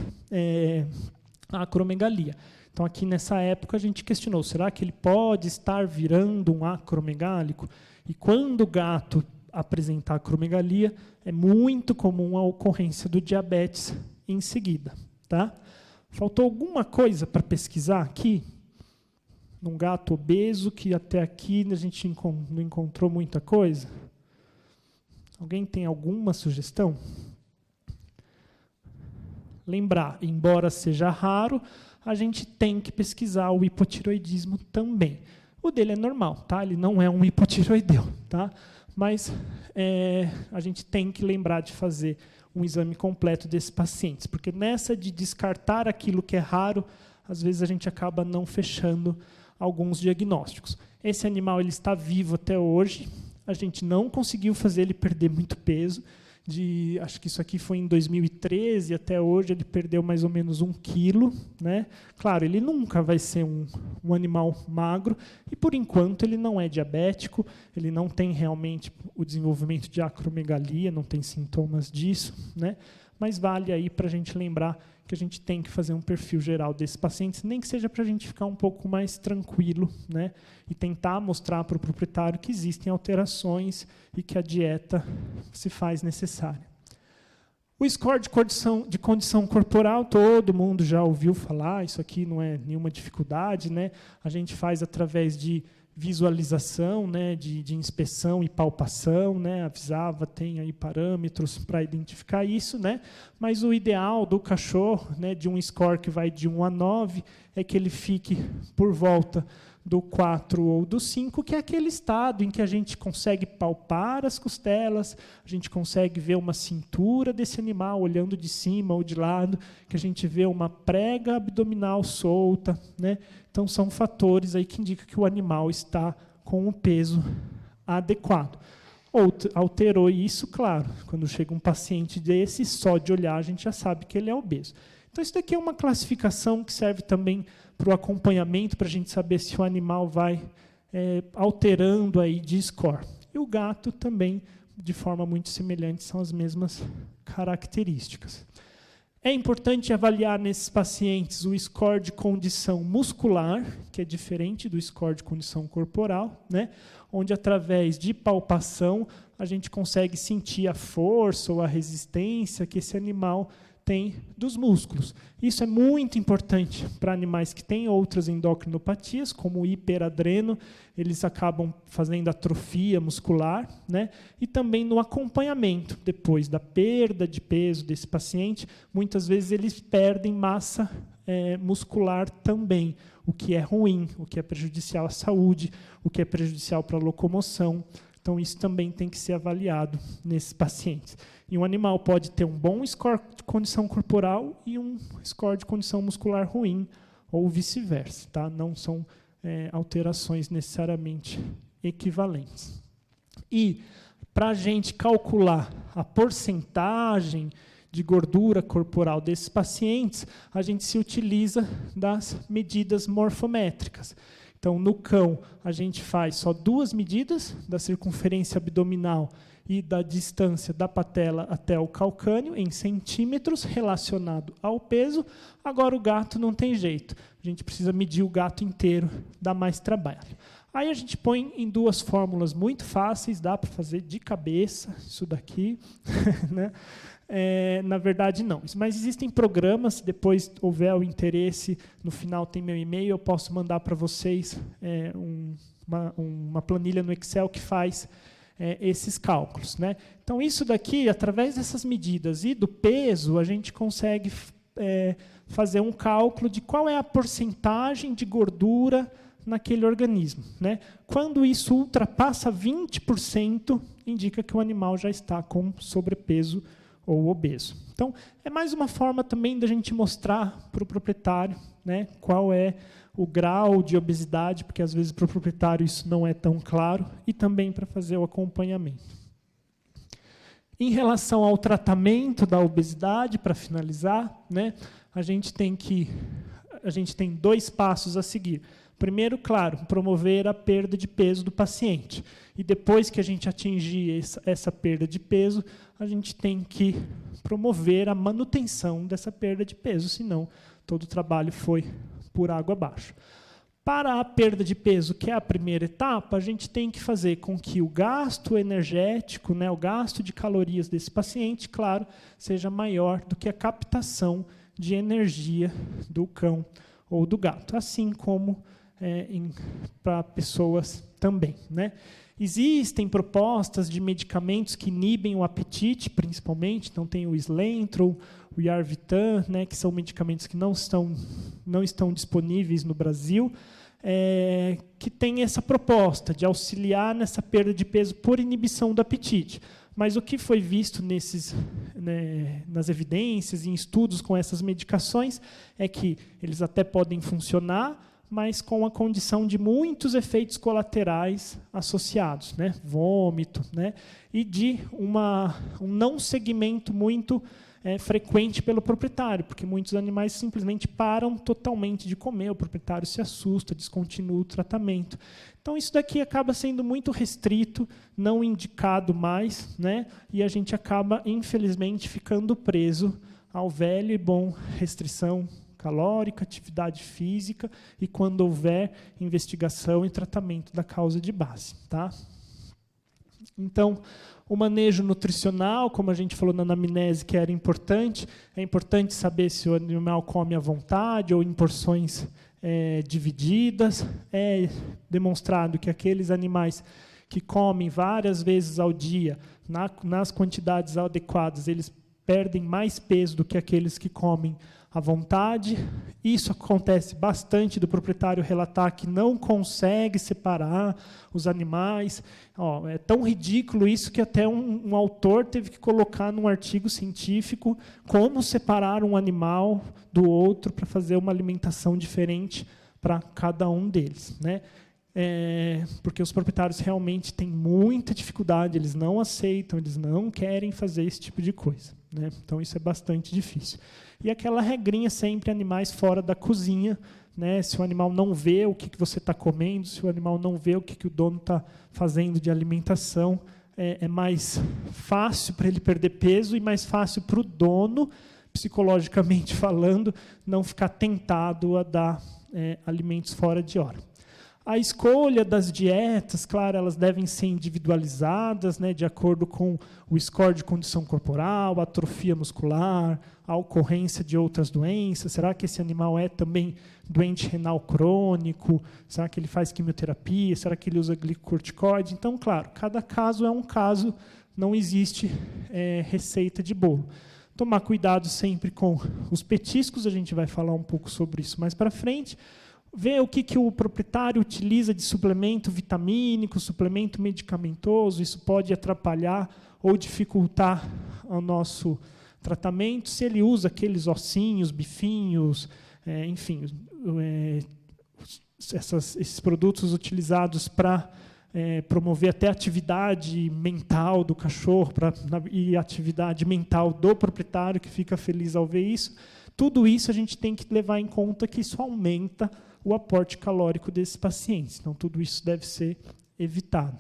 acromegalia. Então, aqui nessa época, a gente questionou, será que ele pode estar virando um acromegálico? E quando o gato apresentar acromegalia, é muito comum a ocorrência do diabetes em seguida. Tá? Faltou alguma coisa para pesquisar aqui? Num gato obeso, que até aqui a gente não encontrou muita coisa? Alguém tem alguma sugestão? Lembrar, embora seja raro, a gente tem que pesquisar o hipotireoidismo também. O dele é normal, tá? Ele não é um hipotireoideu, tá? Mas a gente tem que lembrar de fazer um exame completo desses pacientes, porque nessa de descartar aquilo que é raro, às vezes a gente acaba não fechando alguns diagnósticos. Esse animal ele está vivo até hoje, a gente não conseguiu fazer ele perder muito peso, acho que isso aqui foi em 2013, até hoje ele perdeu mais ou menos 1 quilo, né? Claro, ele nunca vai ser um animal magro, e por enquanto ele não é diabético, ele não tem realmente o desenvolvimento de acromegalia, não tem sintomas disso, né? Mas vale aí para a gente lembrar que a gente tem que fazer um perfil geral desses pacientes, nem que seja para a gente ficar um pouco mais tranquilo, né? E tentar mostrar para o proprietário que existem alterações e que a dieta se faz necessária. O score de condição corporal, todo mundo já ouviu falar, isso aqui não é nenhuma dificuldade, né? A gente faz através de visualização, né, de inspeção e palpação, né, a Visava tem aí parâmetros para identificar isso, né, mas o ideal do cachorro, né, de um score que vai de 1 a 9, é que ele fique por volta do 4 ou do 5, que é aquele estado em que a gente consegue palpar as costelas, a gente consegue ver uma cintura desse animal olhando de cima ou de lado, que a gente vê uma prega abdominal solta, né? Então, são fatores aí que indicam que o animal está com o peso adequado. Alterou isso, claro, quando chega um paciente desse, só de olhar a gente já sabe que ele é obeso. Então, isso daqui é uma classificação que serve também para o acompanhamento, para a gente saber se o animal vai alterando aí de score. E o gato também, de forma muito semelhante, são as mesmas características. É importante avaliar nesses pacientes o score de condição muscular, que é diferente do score de condição corporal, né? Onde, através de palpação, a gente consegue sentir a força ou a resistência que esse animal tem dos músculos. Isso é muito importante para animais que têm outras endocrinopatias, como o hiperadreno, eles acabam fazendo atrofia muscular, né? E também no acompanhamento, depois da perda de peso desse paciente, muitas vezes eles perdem massa muscular também, o que é ruim, o que é prejudicial à saúde, o que é prejudicial para a locomoção. Então, isso também tem que ser avaliado nesses pacientes. E um animal pode ter um bom score de condição corporal e um score de condição muscular ruim, ou vice-versa. Tá? Não são alterações necessariamente equivalentes. E, para a gente calcular a porcentagem de gordura corporal desses pacientes, a gente se utiliza das medidas morfométricas. Então, no cão, a gente faz só 2 medidas, da circunferência abdominal e da distância da patela até o calcâneo, em centímetros, relacionado ao peso. Agora, o gato não tem jeito. A gente precisa medir o gato inteiro, dá mais trabalho. Aí a gente põe em 2 fórmulas muito fáceis, dá para fazer de cabeça, isso daqui, né? Na verdade, não. Mas existem programas, se depois houver o interesse, no final tem meu e-mail, eu posso mandar para vocês uma planilha no Excel que faz esses cálculos, né? Então, isso daqui, através dessas medidas e do peso, a gente consegue fazer um cálculo de qual é a porcentagem de gordura naquele organismo, né? Quando isso ultrapassa 20%, indica que o animal já está com sobrepeso ou obeso. Então, é mais uma forma também da gente mostrar para o proprietário, né, qual é o grau de obesidade, porque às vezes para o proprietário isso não é tão claro, e também para fazer o acompanhamento. Em relação ao tratamento da obesidade, para finalizar, né, a gente tem 2 passos a seguir. Primeiro, claro, promover a perda de peso do paciente. E depois que a gente atingir essa perda de peso, a gente tem que promover a manutenção dessa perda de peso, senão todo o trabalho foi por água abaixo. Para a perda de peso, que é a primeira etapa, a gente tem que fazer com que o gasto energético, né, o gasto de calorias desse paciente, claro, seja maior do que a captação de energia do cão ou do gato, assim como para pessoas também, né? Existem propostas de medicamentos que inibem o apetite, principalmente. Então, tem o Slentro, o Yarvitan, né, que são medicamentos que não estão disponíveis no Brasil, que tem essa proposta de auxiliar nessa perda de peso por inibição do apetite. Mas o que foi visto nas evidências e em estudos com essas medicações é que eles até podem funcionar, mas com a condição de muitos efeitos colaterais associados, né? Vômito, né? E de um não segmento muito frequente pelo proprietário, porque muitos animais simplesmente param totalmente de comer, o proprietário se assusta, descontinua o tratamento. Então, isso daqui acaba sendo muito restrito, não indicado mais, né? E a gente acaba, infelizmente, ficando preso ao velho e bom restrição calórica, atividade física e, quando houver, investigação e tratamento da causa de base. Tá? Então, o manejo nutricional, como a gente falou na anamnese, que era importante, é importante saber se o animal come à vontade ou em porções divididas. É demonstrado que aqueles animais que comem várias vezes ao dia, nas quantidades adequadas, eles perdem mais peso do que aqueles que comem à vontade. Isso acontece bastante do proprietário relatar que não consegue separar os animais. É tão ridículo isso que até um autor teve que colocar num artigo científico como separar um animal do outro para fazer uma alimentação diferente para cada um deles, né? Porque os proprietários realmente têm muita dificuldade, eles não aceitam, eles não querem fazer esse tipo de coisa, né? Então, isso é bastante difícil. E aquela regrinha sempre, animais fora da cozinha, né? Se o animal não vê o que você está comendo, se o animal não vê o que o dono está fazendo de alimentação, é mais fácil para ele perder peso e mais fácil para o dono, psicologicamente falando, não ficar tentado a dar alimentos fora de hora. A escolha das dietas, claro, elas devem ser individualizadas, né, de acordo com o score de condição corporal, a atrofia muscular, a ocorrência de outras doenças. Será que esse animal é também doente renal crônico? Será que ele faz quimioterapia? Será que ele usa glicocorticoide? Então, claro, cada caso é um caso, não existe receita de bolo. Tomar cuidado sempre com os petiscos, a gente vai falar um pouco sobre isso mais para frente. Ver o que o proprietário utiliza de suplemento vitamínico, suplemento medicamentoso, isso pode atrapalhar ou dificultar o nosso tratamento. Se ele usa aqueles ossinhos, bifinhos, enfim, esses produtos utilizados para promover até a atividade mental do cachorro e a atividade mental do proprietário, que fica feliz ao ver isso, tudo isso a gente tem que levar em conta que isso aumenta o aporte calórico desses pacientes. Então, tudo isso deve ser evitado.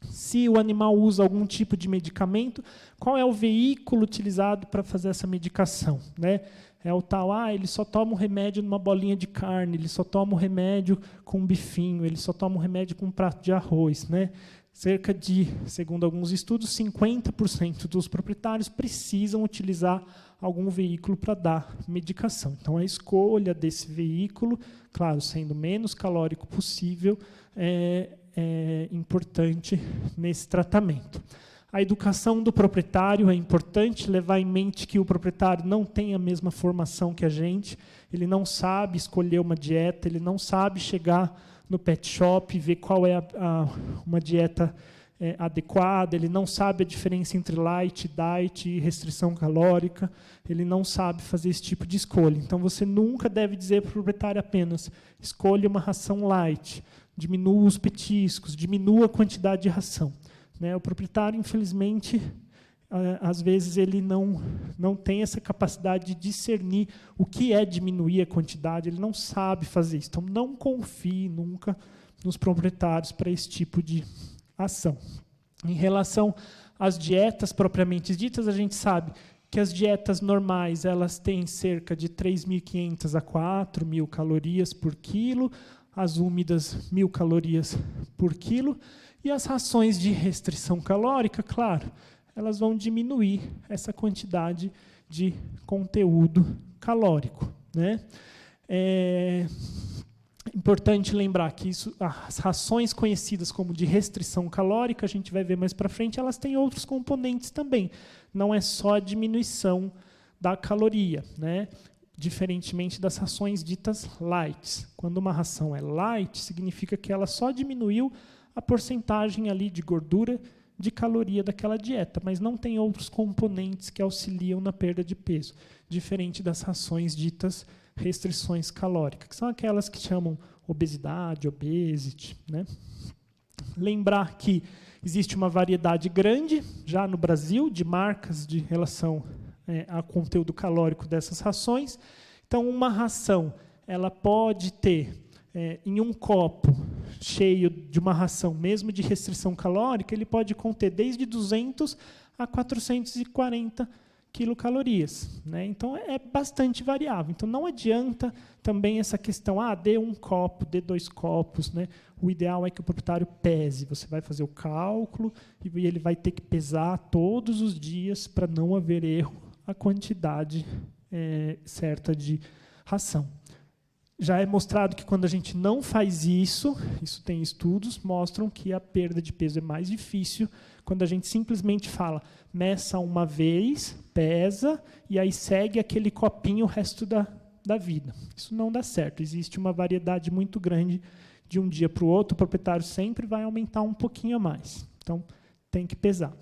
Se o animal usa algum tipo de medicamento, qual é o veículo utilizado para fazer essa medicação, né? É o tal, ele só toma um remédio numa bolinha de carne, ele só toma um remédio com um bifinho, ele só toma um remédio com um prato de arroz, né? Cerca de, segundo alguns estudos, 50% dos proprietários precisam utilizar algum veículo para dar medicação. Então, a escolha desse veículo, claro, sendo o menos calórico possível, é importante nesse tratamento. A educação do proprietário é importante, levar em mente que o proprietário não tem a mesma formação que a gente, ele não sabe escolher uma dieta, ele não sabe chegar no pet shop e ver qual é uma dieta adequada, ele não sabe a diferença entre light, diet e restrição calórica, ele não sabe fazer esse tipo de escolha. Então, você nunca deve dizer para o proprietário apenas, escolha uma ração light, diminua os petiscos, diminua a quantidade de ração. O proprietário, infelizmente, às vezes ele não tem essa capacidade de discernir o que é diminuir a quantidade, ele não sabe fazer isso. Então, não confie nunca nos proprietários para esse tipo de ação. Em relação às dietas propriamente ditas, a gente sabe que as dietas normais elas têm cerca de 3.500 a 4.000 calorias por quilo, as úmidas 1.000 calorias por quilo, e as rações de restrição calórica, claro, elas vão diminuir essa quantidade de conteúdo calórico, né? É importante lembrar que as rações conhecidas como de restrição calórica, a gente vai ver mais para frente, elas têm outros componentes também. Não é só a diminuição da caloria, né? Diferentemente das rações ditas light. Quando uma ração é light, significa que ela só diminuiu a porcentagem ali de gordura de caloria daquela dieta, mas não tem outros componentes que auxiliam na perda de peso, diferente das rações ditas restrições calóricas, que são aquelas que chamam obesidade, obesity, né? Lembrar que existe uma variedade grande, já no Brasil, de marcas de relação ao conteúdo calórico dessas rações. Então, uma ração ela pode ter, em um copo cheio de uma ração, mesmo de restrição calórica, ele pode conter desde 200 a 440 quilocalorias, né? Então, é bastante variável. Então, não adianta também essa questão, dê um copo, dê 2 copos, né? O ideal é que o proprietário pese. Você vai fazer o cálculo e ele vai ter que pesar todos os dias para não haver erro a quantidade certa de ração. Já é mostrado que quando a gente não faz isso tem estudos, mostram que a perda de peso é mais difícil quando a gente simplesmente fala, meça uma vez, pesa, e aí segue aquele copinho o resto da vida. Isso não dá certo. Existe uma variedade muito grande de um dia para o outro, o proprietário sempre vai aumentar um pouquinho a mais. Então, tem que pesar.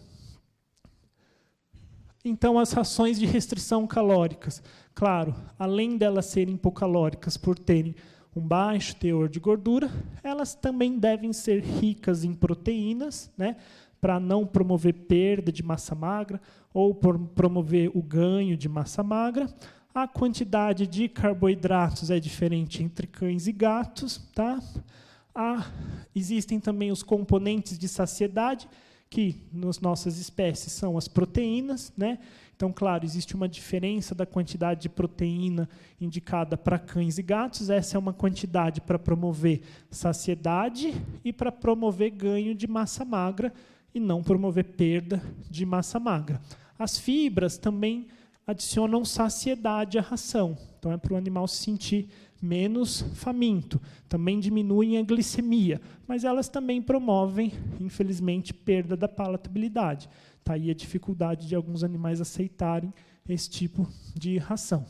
Então, as rações de restrição calóricas, claro, além delas serem hipocalóricas por terem um baixo teor de gordura, elas também devem ser ricas em proteínas, né, para não promover perda de massa magra ou promover o ganho de massa magra. A quantidade de carboidratos é diferente entre cães e gatos. Tá? Existem também os componentes de saciedade, que nas nossas espécies são as proteínas, né? Então, claro, existe uma diferença da quantidade de proteína indicada para cães e gatos. Essa é uma quantidade para promover saciedade e para promover ganho de massa magra e não promover perda de massa magra. As fibras também adicionam saciedade à ração. Então, é para o animal se sentir menos faminto. Também diminuem a glicemia, mas elas também promovem, infelizmente, perda da palatabilidade. Está aí a dificuldade de alguns animais aceitarem esse tipo de ração.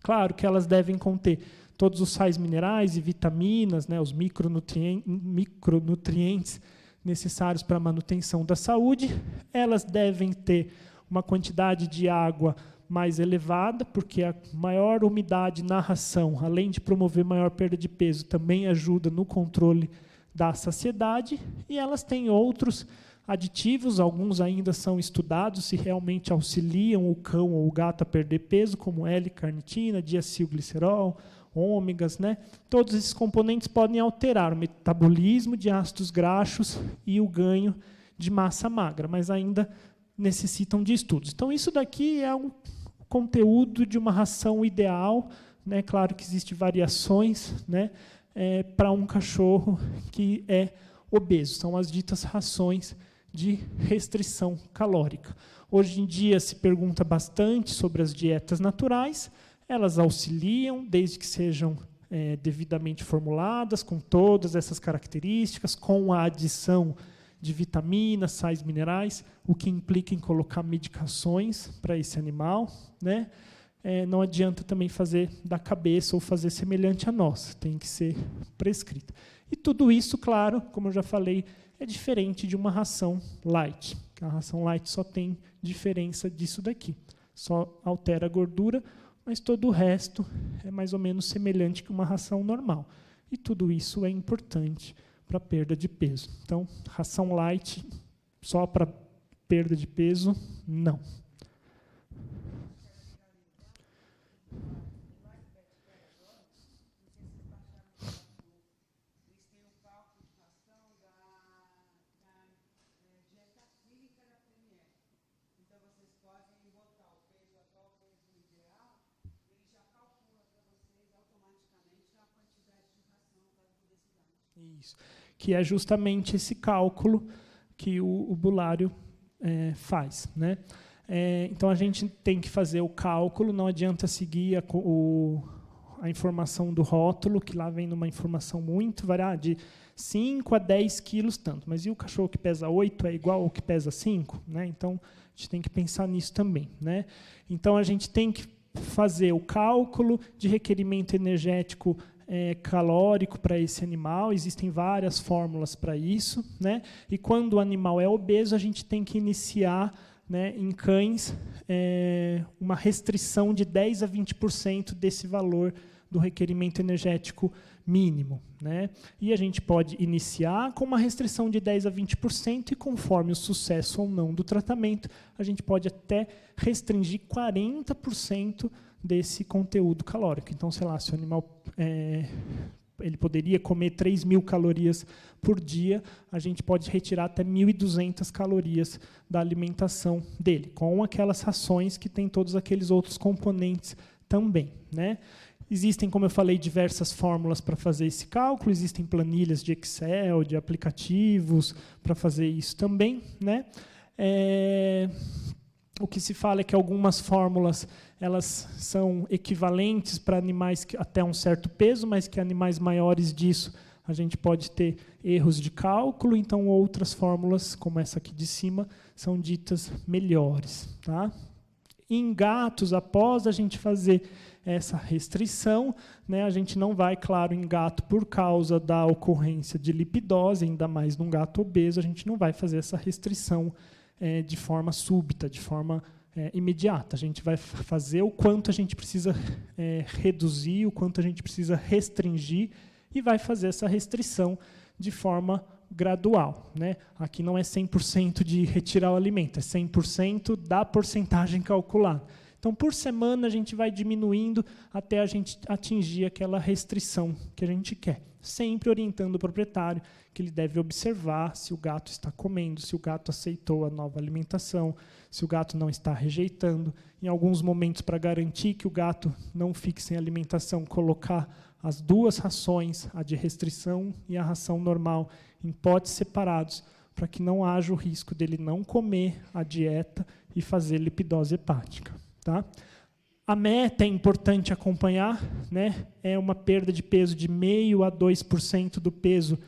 Claro que elas devem conter todos os sais minerais e vitaminas, né, os micronutrientes necessários para a manutenção da saúde. Elas devem ter uma quantidade de água mais elevada, porque a maior umidade na ração, além de promover maior perda de peso, também ajuda no controle da saciedade, e elas têm outros aditivos, alguns ainda são estudados se realmente auxiliam o cão ou o gato a perder peso, como L-carnitina, diacilglicerol, ômegas, né? Todos esses componentes podem alterar o metabolismo de ácidos graxos e o ganho de massa magra, mas ainda necessitam de estudos. Então, isso daqui é um conteúdo de uma ração ideal, né? Claro que existem variações, né? Para um cachorro que é obeso. São as ditas rações de restrição calórica. Hoje em dia se pergunta bastante sobre as dietas naturais. Elas auxiliam, desde que sejam devidamente formuladas, com todas essas características, com a adição de vitaminas, sais minerais, o que implica em colocar medicações para esse animal, né? Não adianta também fazer da cabeça ou fazer semelhante à nossa, tem que ser prescrita. E tudo isso, claro, como eu já falei, é diferente de uma ração light. A ração light só tem diferença disso daqui, só altera a gordura, mas todo o resto é mais ou menos semelhante que uma ração normal. E tudo isso é importante para perda de peso. Então, ração light só para perda de peso, não. Isso, que é justamente esse cálculo que o bulário faz, né? Então, a gente tem que fazer o cálculo, não adianta seguir a informação do rótulo, que lá vem numa informação muito variada, de 5 a 10 quilos tanto. Mas e o cachorro que pesa 8 é igual ao que pesa 5? Né? Então, a gente tem que pensar nisso também, né? Então, a gente tem que fazer o cálculo de requerimento energético calórico para esse animal, existem várias fórmulas para isso, né? E quando o animal é obeso, a gente tem que iniciar, né, em cães, uma restrição de 10% a 20% desse valor do requerimento energético mínimo, né? E a gente pode iniciar com uma restrição de 10% a 20% e, conforme o sucesso ou não do tratamento, a gente pode até restringir 40% desse conteúdo calórico. Então, sei lá, se o animal ele poderia comer 3.000 calorias por dia, a gente pode retirar até 1.200 calorias da alimentação dele, com aquelas rações que tem todos aqueles outros componentes também, né? Existem, como eu falei, diversas fórmulas para fazer esse cálculo, existem planilhas de Excel, de aplicativos para fazer isso também, né? O que se fala é que algumas fórmulas elas são equivalentes para animais até um certo peso, mas que animais maiores disso a gente pode ter erros de cálculo, então outras fórmulas, como essa aqui de cima, são ditas melhores, tá? Em gatos, após a gente fazer essa restrição, né, a gente não vai, claro, em gato, por causa da ocorrência de lipidose, ainda mais num gato obeso, a gente não vai fazer essa restrição de forma súbita, de forma imediata. A gente vai fazer o quanto a gente precisa reduzir, o quanto a gente precisa restringir, e vai fazer essa restrição de forma gradual, né? Aqui não é 100% de retirar o alimento, é 100% da porcentagem calculada. Então, por semana, a gente vai diminuindo até a gente atingir aquela restrição que a gente quer. Sempre orientando o proprietário que ele deve observar se o gato está comendo, se o gato aceitou a nova alimentação, se o gato não está rejeitando. Em alguns momentos, para garantir que o gato não fique sem alimentação, colocar as duas rações, a de restrição e a ração normal, em potes separados, para que não haja o risco dele não comer a dieta e fazer lipidose hepática. Tá? A meta é importante acompanhar, né? É uma perda de peso de 0,5% a 2% do peso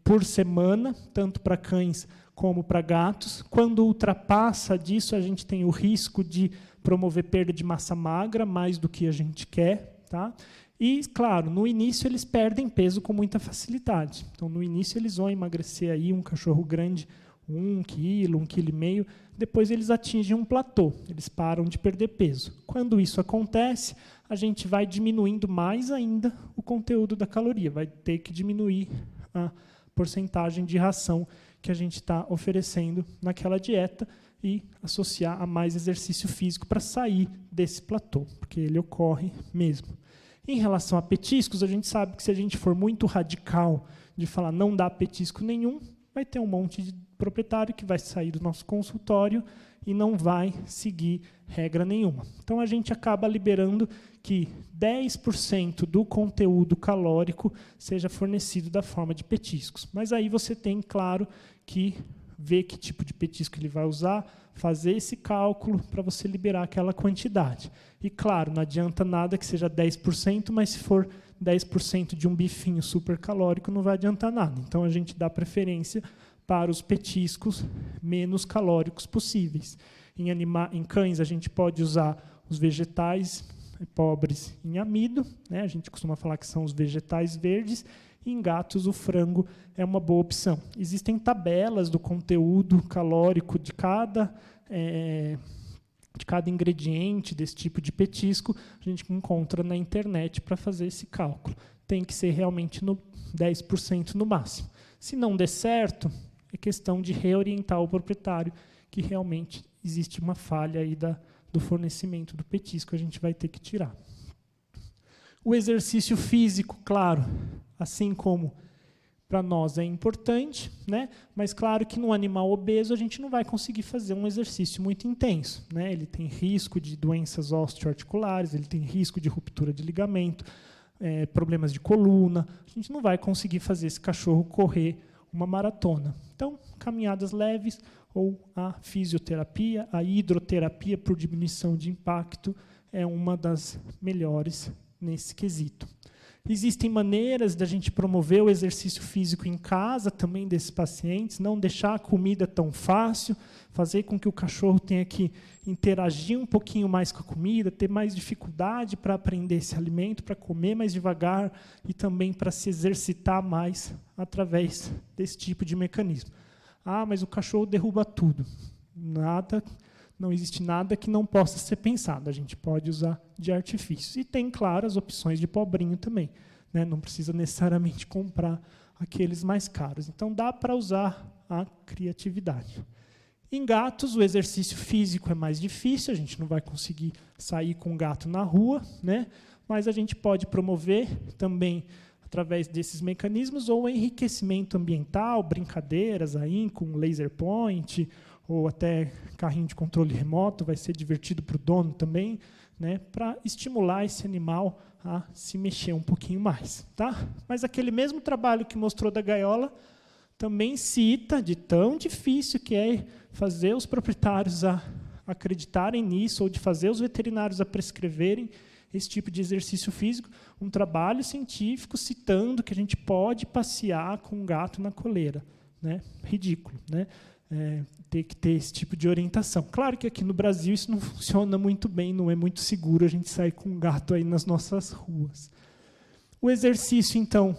por semana, tanto para cães como para gatos. Quando ultrapassa disso, a gente tem o risco de promover perda de massa magra, mais do que a gente quer. Tá? E, claro, no início eles perdem peso com muita facilidade. Então, no início eles vão emagrecer aí um cachorro grande 1 quilo, 1,5 kg, depois eles atingem um platô, eles param de perder peso. Quando isso acontece, a gente vai diminuindo mais ainda o conteúdo da caloria, vai ter que diminuir a porcentagem de ração que a gente está oferecendo naquela dieta e associar a mais exercício físico para sair desse platô, porque ele ocorre mesmo. Em relação a petiscos, a gente sabe que se a gente for muito radical de falar não dá petisco nenhum, vai ter um monte de proprietário que vai sair do nosso consultório e não vai seguir regra nenhuma. Então, a gente acaba liberando que 10% do conteúdo calórico seja fornecido da forma de petiscos. Mas aí você tem, claro, que ver que tipo de petisco ele vai usar, fazer esse cálculo para você liberar aquela quantidade. E, claro, não adianta nada que seja 10%, mas se for 10% de um bifinho super calórico, não vai adiantar nada. Então, a gente dá preferência para os petiscos menos calóricos possíveis. Em cães, a gente pode usar os vegetais pobres em amido, né? A gente costuma falar que são os vegetais verdes, e em gatos o frango é uma boa opção. Existem tabelas do conteúdo calórico de cada ingrediente desse tipo de petisco, a gente encontra na internet para fazer esse cálculo. Tem que ser realmente no 10% no máximo. Se não der certo, é questão de reorientar o proprietário, que realmente existe uma falha aí do fornecimento do petisco, a gente vai ter que tirar. O exercício físico, claro, assim como para nós é importante, né? Mas claro que no animal obeso a gente não vai conseguir fazer um exercício muito intenso, né? Ele tem risco de doenças osteoarticulares, ele tem risco de ruptura de ligamento, problemas de coluna. A gente não vai conseguir fazer esse cachorro correr uma maratona. Então, caminhadas leves ou a fisioterapia, a hidroterapia por diminuição de impacto é uma das melhores nesse quesito. Existem maneiras da gente promover o exercício físico em casa também desses pacientes, não deixar a comida tão fácil, fazer com que o cachorro tenha que interagir um pouquinho mais com a comida, ter mais dificuldade para aprender esse alimento, para comer mais devagar e também para se exercitar mais através desse tipo de mecanismo. Ah, mas o cachorro derruba tudo. Não existe nada que não possa ser pensado. A gente pode usar de artifícios. E tem, claro, as opções de pobrinho também, né? Não precisa necessariamente comprar aqueles mais caros. Então, dá para usar a criatividade. Em gatos, o exercício físico é mais difícil, a gente não vai conseguir sair com o gato na rua, né? Mas a gente pode promover também, através desses mecanismos, ou enriquecimento ambiental, brincadeiras aí, com laser point, ou até carrinho de controle remoto, vai ser divertido para o dono também, né? Para estimular esse animal a se mexer um pouquinho mais. Tá? Mas aquele mesmo trabalho que mostrou da gaiola, também cita de tão difícil que é fazer os proprietários a acreditarem nisso, ou de fazer os veterinários a prescreverem esse tipo de exercício físico, um trabalho científico citando que a gente pode passear com um gato na coleira. Né? Ridículo, né? Ter que ter esse tipo de orientação. Claro que aqui no Brasil isso não funciona muito bem, não é muito seguro a gente sair com um gato aí nas nossas ruas. O exercício, então,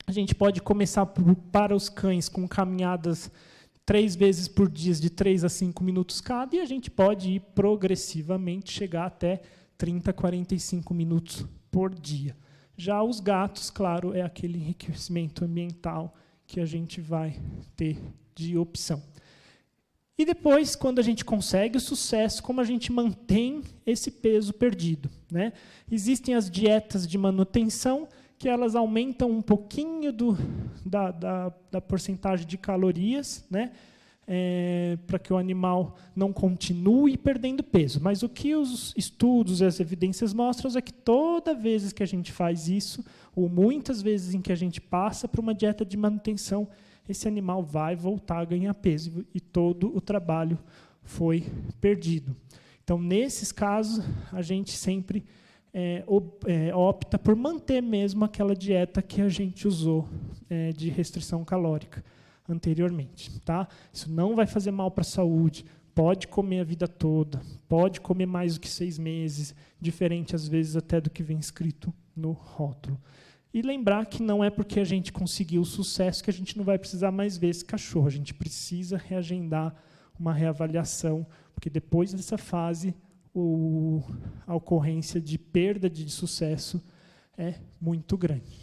a gente pode começar para os cães com caminhadas 3 vezes por dia, de 3 a 5 minutos cada, e a gente pode ir progressivamente, chegar até 30 a 45 minutos por dia. Já os gatos, claro, é aquele enriquecimento ambiental que a gente vai ter de opção. E depois, quando a gente consegue o sucesso, como a gente mantém esse peso perdido, né? Existem as dietas de manutenção, que elas aumentam um pouquinho da porcentagem de calorias, né? Para que o animal não continue perdendo peso. Mas o que os estudos e as evidências mostram é que toda vez que a gente faz isso, ou muitas vezes em que a gente passa para uma dieta de manutenção, esse animal vai voltar a ganhar peso e todo o trabalho foi perdido. Então, nesses casos, a gente sempre opta por manter mesmo aquela dieta que a gente usou de restrição calórica anteriormente. Tá? Isso não vai fazer mal para a saúde, pode comer a vida toda, pode comer mais do que 6 meses, diferente, às vezes, até do que vem escrito no rótulo. E lembrar que não é porque a gente conseguiu o sucesso que a gente não vai precisar mais ver esse cachorro. A gente precisa reagendar uma reavaliação, porque depois dessa fase, a ocorrência de perda de sucesso é muito grande.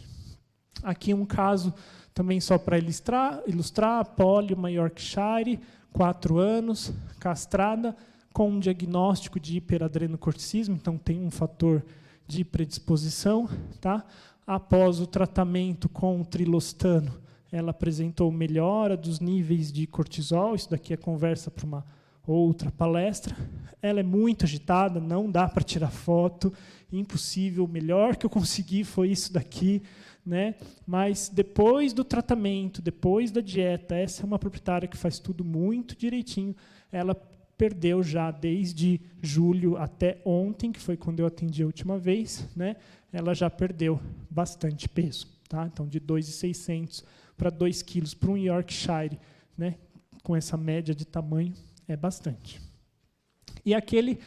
Aqui um caso também só para ilustrar, a Polly, uma Yorkshire, 4 anos, castrada, com um diagnóstico de hiperadrenocorticismo, então tem um fator de predisposição. Tá? Após o tratamento com o trilostano, ela apresentou melhora dos níveis de cortisol. Isso daqui é conversa para uma outra palestra. Ela é muito agitada, não dá para tirar foto, impossível. O melhor que eu consegui foi isso daqui. Né? Mas depois do tratamento, depois da dieta, essa é uma proprietária que faz tudo muito direitinho. Ela perdeu já desde julho até ontem, que foi quando eu atendi a última vez, né? Ela já perdeu bastante peso. Tá? Então, de 2.600 para 2 quilos para um Yorkshire, né? Com essa média de tamanho, é bastante. E aquele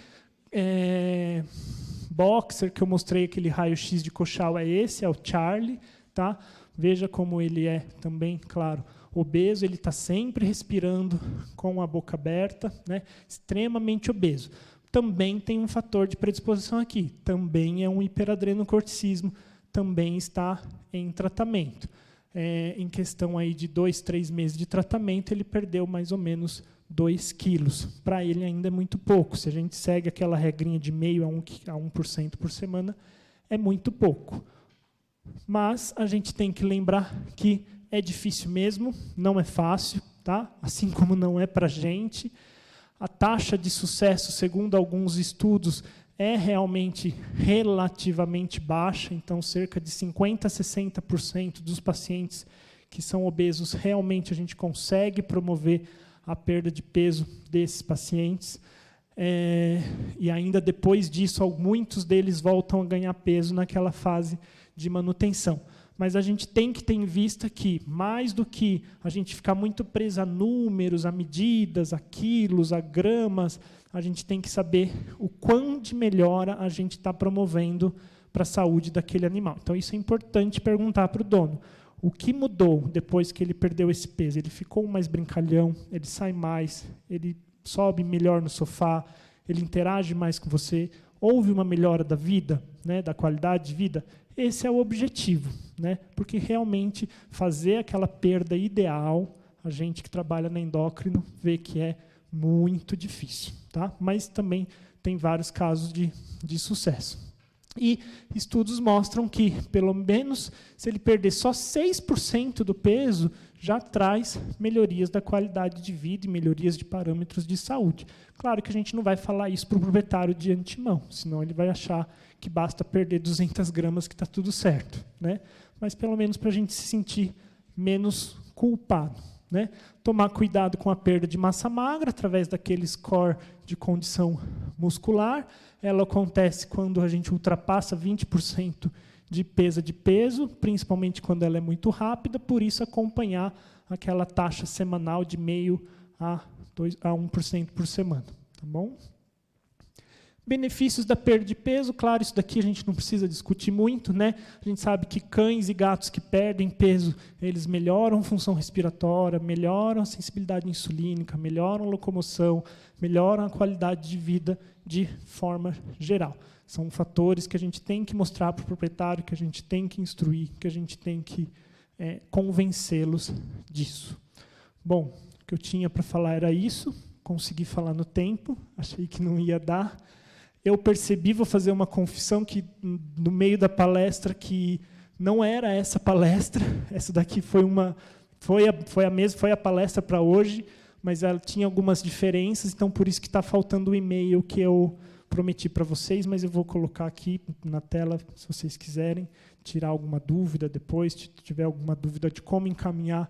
boxer que eu mostrei, aquele raio-x de coxal, é esse, é o Charlie. Tá? Veja como ele é também, claro, obeso, ele está sempre respirando com a boca aberta, né? Extremamente obeso. Também tem um fator de predisposição aqui, também é um hiperadrenocorticismo, também está em tratamento. Em questão aí de 2, 3 meses de tratamento, ele perdeu mais ou menos 2 quilos. Para ele ainda é muito pouco. Se a gente segue aquela regrinha de 0,5% a 1% por semana, é muito pouco. Mas a gente tem que lembrar que é difícil mesmo, não é fácil, tá? Assim como não é para a gente. A taxa de sucesso, segundo alguns estudos, é realmente relativamente baixa, então cerca de 50% a 60% dos pacientes que são obesos, realmente a gente consegue promover a perda de peso desses pacientes. E ainda depois disso, muitos deles voltam a ganhar peso naquela fase de manutenção. Mas a gente tem que ter em vista que, mais do que a gente ficar muito preso a números, a medidas, a quilos, a gramas, a gente tem que saber o quão de melhora a gente está promovendo para a saúde daquele animal. Então, isso é importante perguntar para o dono. O que mudou depois que ele perdeu esse peso? Ele ficou mais brincalhão, ele sai mais, ele sobe melhor no sofá, ele interage mais com você, houve uma melhora da vida, né, da qualidade de vida? Esse é o objetivo, né? Porque realmente fazer aquela perda ideal, a gente que trabalha na endócrino vê que é muito difícil, tá? Mas também tem vários casos de sucesso. E estudos mostram que, pelo menos, se ele perder só 6% do peso, já traz melhorias da qualidade de vida e melhorias de parâmetros de saúde. Claro que a gente não vai falar isso para o proprietário de antemão, senão ele vai achar que basta perder 200 gramas que está tudo certo, né? Mas, pelo menos, para a gente se sentir menos culpado, né? Tomar cuidado com a perda de massa magra, através daquele score de condição muscular. Ela acontece quando a gente ultrapassa 20% de peso, principalmente quando ela é muito rápida, por isso acompanhar aquela taxa semanal de 0,5% a 1% por semana. Tá bom? Benefícios da perda de peso, claro, isso daqui a gente não precisa discutir muito, né? A gente sabe que cães e gatos que perdem peso, eles melhoram a função respiratória, melhoram a sensibilidade insulínica, melhoram a locomoção, melhoram a qualidade de vida de forma geral. São fatores que a gente tem que mostrar para o proprietário, que a gente tem que instruir, que a gente tem que convencê-los disso. Bom, o que eu tinha para falar era isso, consegui falar no tempo, achei que não ia dar. Eu percebi, vou fazer uma confissão, que no meio da palestra, que não era essa palestra, essa daqui foi a palestra para hoje, mas ela tinha algumas diferenças, então por isso que está faltando o e-mail que eu prometi para vocês, mas eu vou colocar aqui na tela, se vocês quiserem tirar alguma dúvida depois, se tiver alguma dúvida de como encaminhar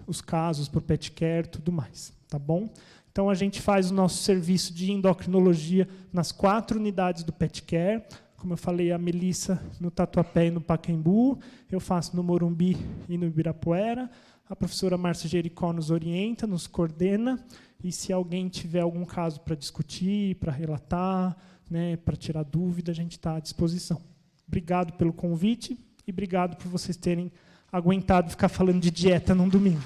os casos para o pet care e tudo mais, tá bom? Então, a gente faz o nosso serviço de endocrinologia nas 4 unidades do Pet Care. Como eu falei, a Melissa no Tatuapé e no Pacaembu. Eu faço no Morumbi e no Ibirapuera. A professora Márcia Jericó nos orienta, nos coordena. E se alguém tiver algum caso para discutir, para relatar, né, para tirar dúvida, a gente está à disposição. Obrigado pelo convite e obrigado por vocês terem aguentado ficar falando de dieta num domingo.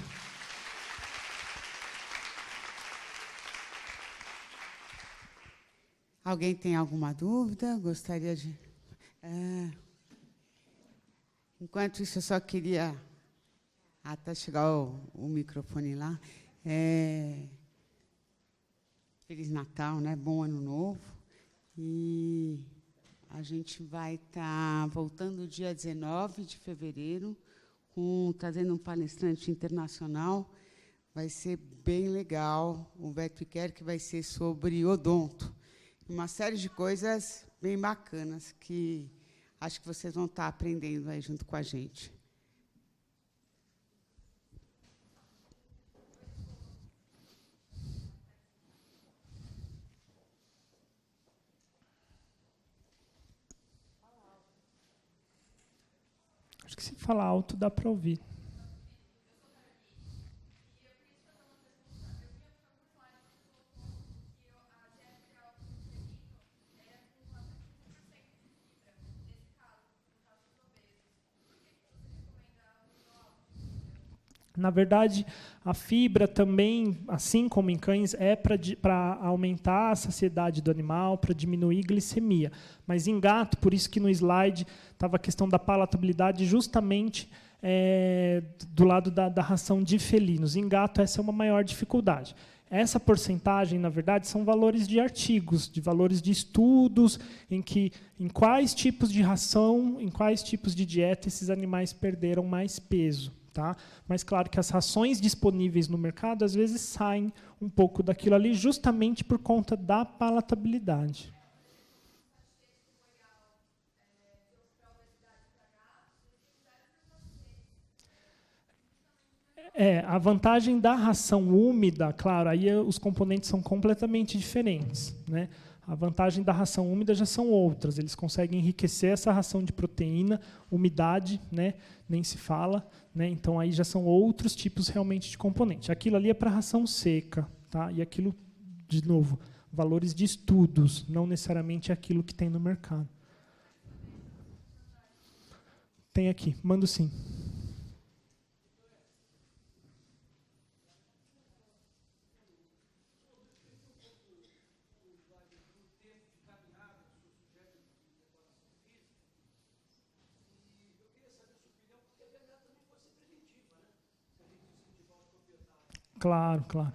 Alguém tem alguma dúvida? Gostaria de... Enquanto isso, eu só queria... Até chegar o microfone lá. Feliz Natal, né? Bom Ano Novo. E a gente vai estar voltando dia 19 de fevereiro, trazendo um palestrante internacional. Vai ser bem legal, o VetCare, que vai ser sobre odonto. Uma série de coisas bem bacanas que acho que vocês vão estar aprendendo aí junto com a gente. Acho que se falar alto dá para ouvir. Na verdade, a fibra também, assim como em cães, é para aumentar a saciedade do animal, para diminuir a glicemia. Mas em gato, por isso que no slide estava a questão da palatabilidade justamente do lado da ração de felinos. Em gato, essa é uma maior dificuldade. Essa porcentagem, na verdade, são valores de artigos, de valores de estudos, em quais tipos de ração, em quais tipos de dieta esses animais perderam mais peso. Tá? Mas, claro, que as rações disponíveis no mercado, às vezes, saem um pouco daquilo ali, justamente por conta da palatabilidade. A vantagem da ração úmida, claro, aí os componentes são completamente diferentes, né? A vantagem da ração úmida já são outras. Eles conseguem enriquecer essa ração de proteína, umidade, né, nem se fala, né, então aí já são outros tipos realmente de componente. Aquilo ali é para ração seca, tá? E aquilo, de novo, valores de estudos, não necessariamente aquilo que tem no mercado. Tem aqui, mando sim. Claro, claro.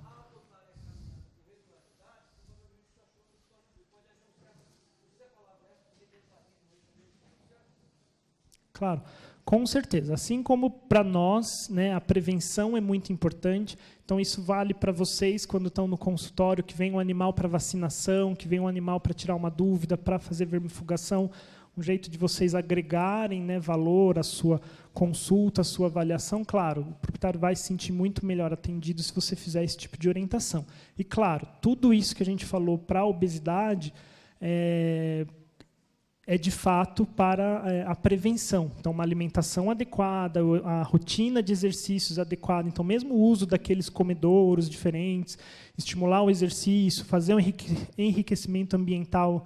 Claro, com certeza. Assim como para nós, né, a prevenção é muito importante. Então, isso vale para vocês quando estão no consultório, que vem um animal para vacinação, que vem um animal para tirar uma dúvida, para fazer vermifugação. Um jeito de vocês agregarem, né, valor à sua consulta, à sua avaliação. Claro, o proprietário vai se sentir muito melhor atendido se você fizer esse tipo de orientação. E, claro, tudo isso que a gente falou para a obesidade é de fato para a prevenção. Então, uma alimentação adequada, a rotina de exercícios adequada. Então, mesmo o uso daqueles comedouros diferentes, estimular o exercício, fazer um enriquecimento ambiental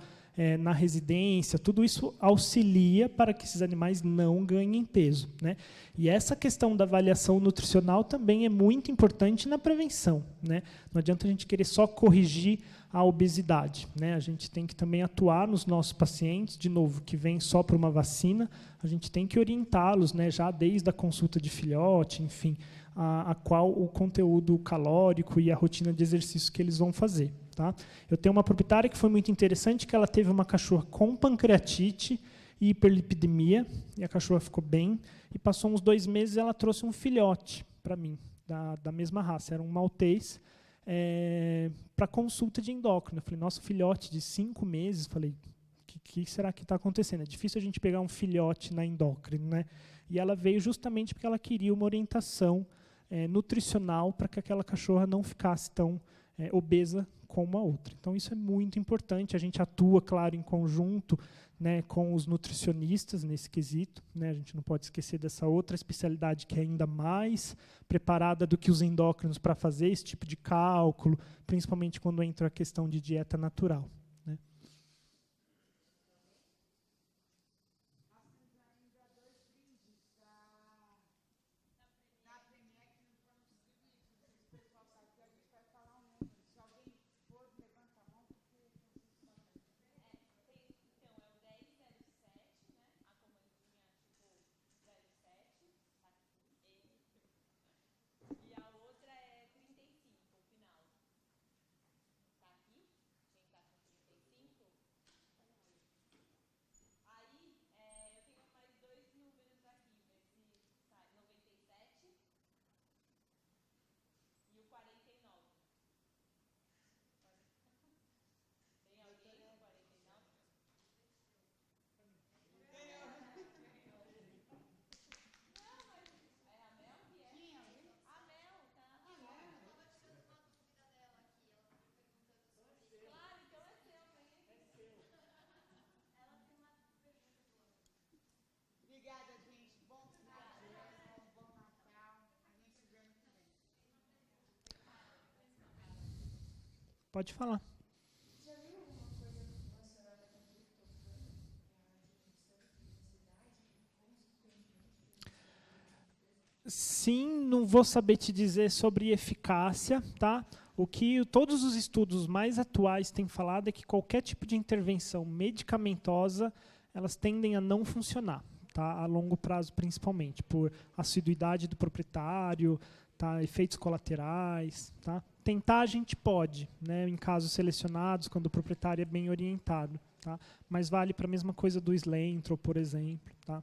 na residência, tudo isso auxilia para que esses animais não ganhem peso, né? E essa questão da avaliação nutricional também é muito importante na prevenção, né? Não adianta a gente querer só corrigir a obesidade, né? A gente tem que também atuar nos nossos pacientes, de novo, que vêm só para uma vacina, a gente tem que orientá-los, né, já desde a consulta de filhote, enfim, a qual o conteúdo calórico e a rotina de exercício que eles vão fazer. Tá? Eu tenho uma proprietária que foi muito interessante, que ela teve uma cachorra com pancreatite e hiperlipidemia, e a cachorra ficou bem, e passou uns 2 meses ela trouxe um filhote para mim, da mesma raça, era um maltês, para consulta de endócrino. Eu falei, nossa, filhote de 5 meses, falei, o que será que está acontecendo? É difícil a gente pegar um filhote na endócrino, né? E ela veio justamente porque ela queria uma orientação nutricional para que aquela cachorra não ficasse tão obesa como a outra. Então, isso é muito importante. A gente atua, claro, em conjunto, né, com os nutricionistas nesse quesito, né? A gente não pode esquecer dessa outra especialidade que é ainda mais preparada do que os endócrinos para fazer esse tipo de cálculo, principalmente quando entra a questão de dieta natural. Né? Obrigada, gente. Bom final de ano, bom Natal. A gente se vê ano que vem. Pode falar. Já viu alguma coisa relacionada com triptofano, a diminuição da obesidade e, consequentemente, Sim, não vou saber te dizer sobre eficácia, tá? O que todos os estudos mais atuais têm falado é que qualquer tipo de intervenção medicamentosa, elas tendem a não funcionar, tá? A longo prazo principalmente, por assiduidade do proprietário, tá? Efeitos colaterais. Tá? Tentar a gente pode, né? Em casos selecionados, quando o proprietário é bem orientado. Tá? Mas vale para a mesma coisa do Slentro, por exemplo. Tá?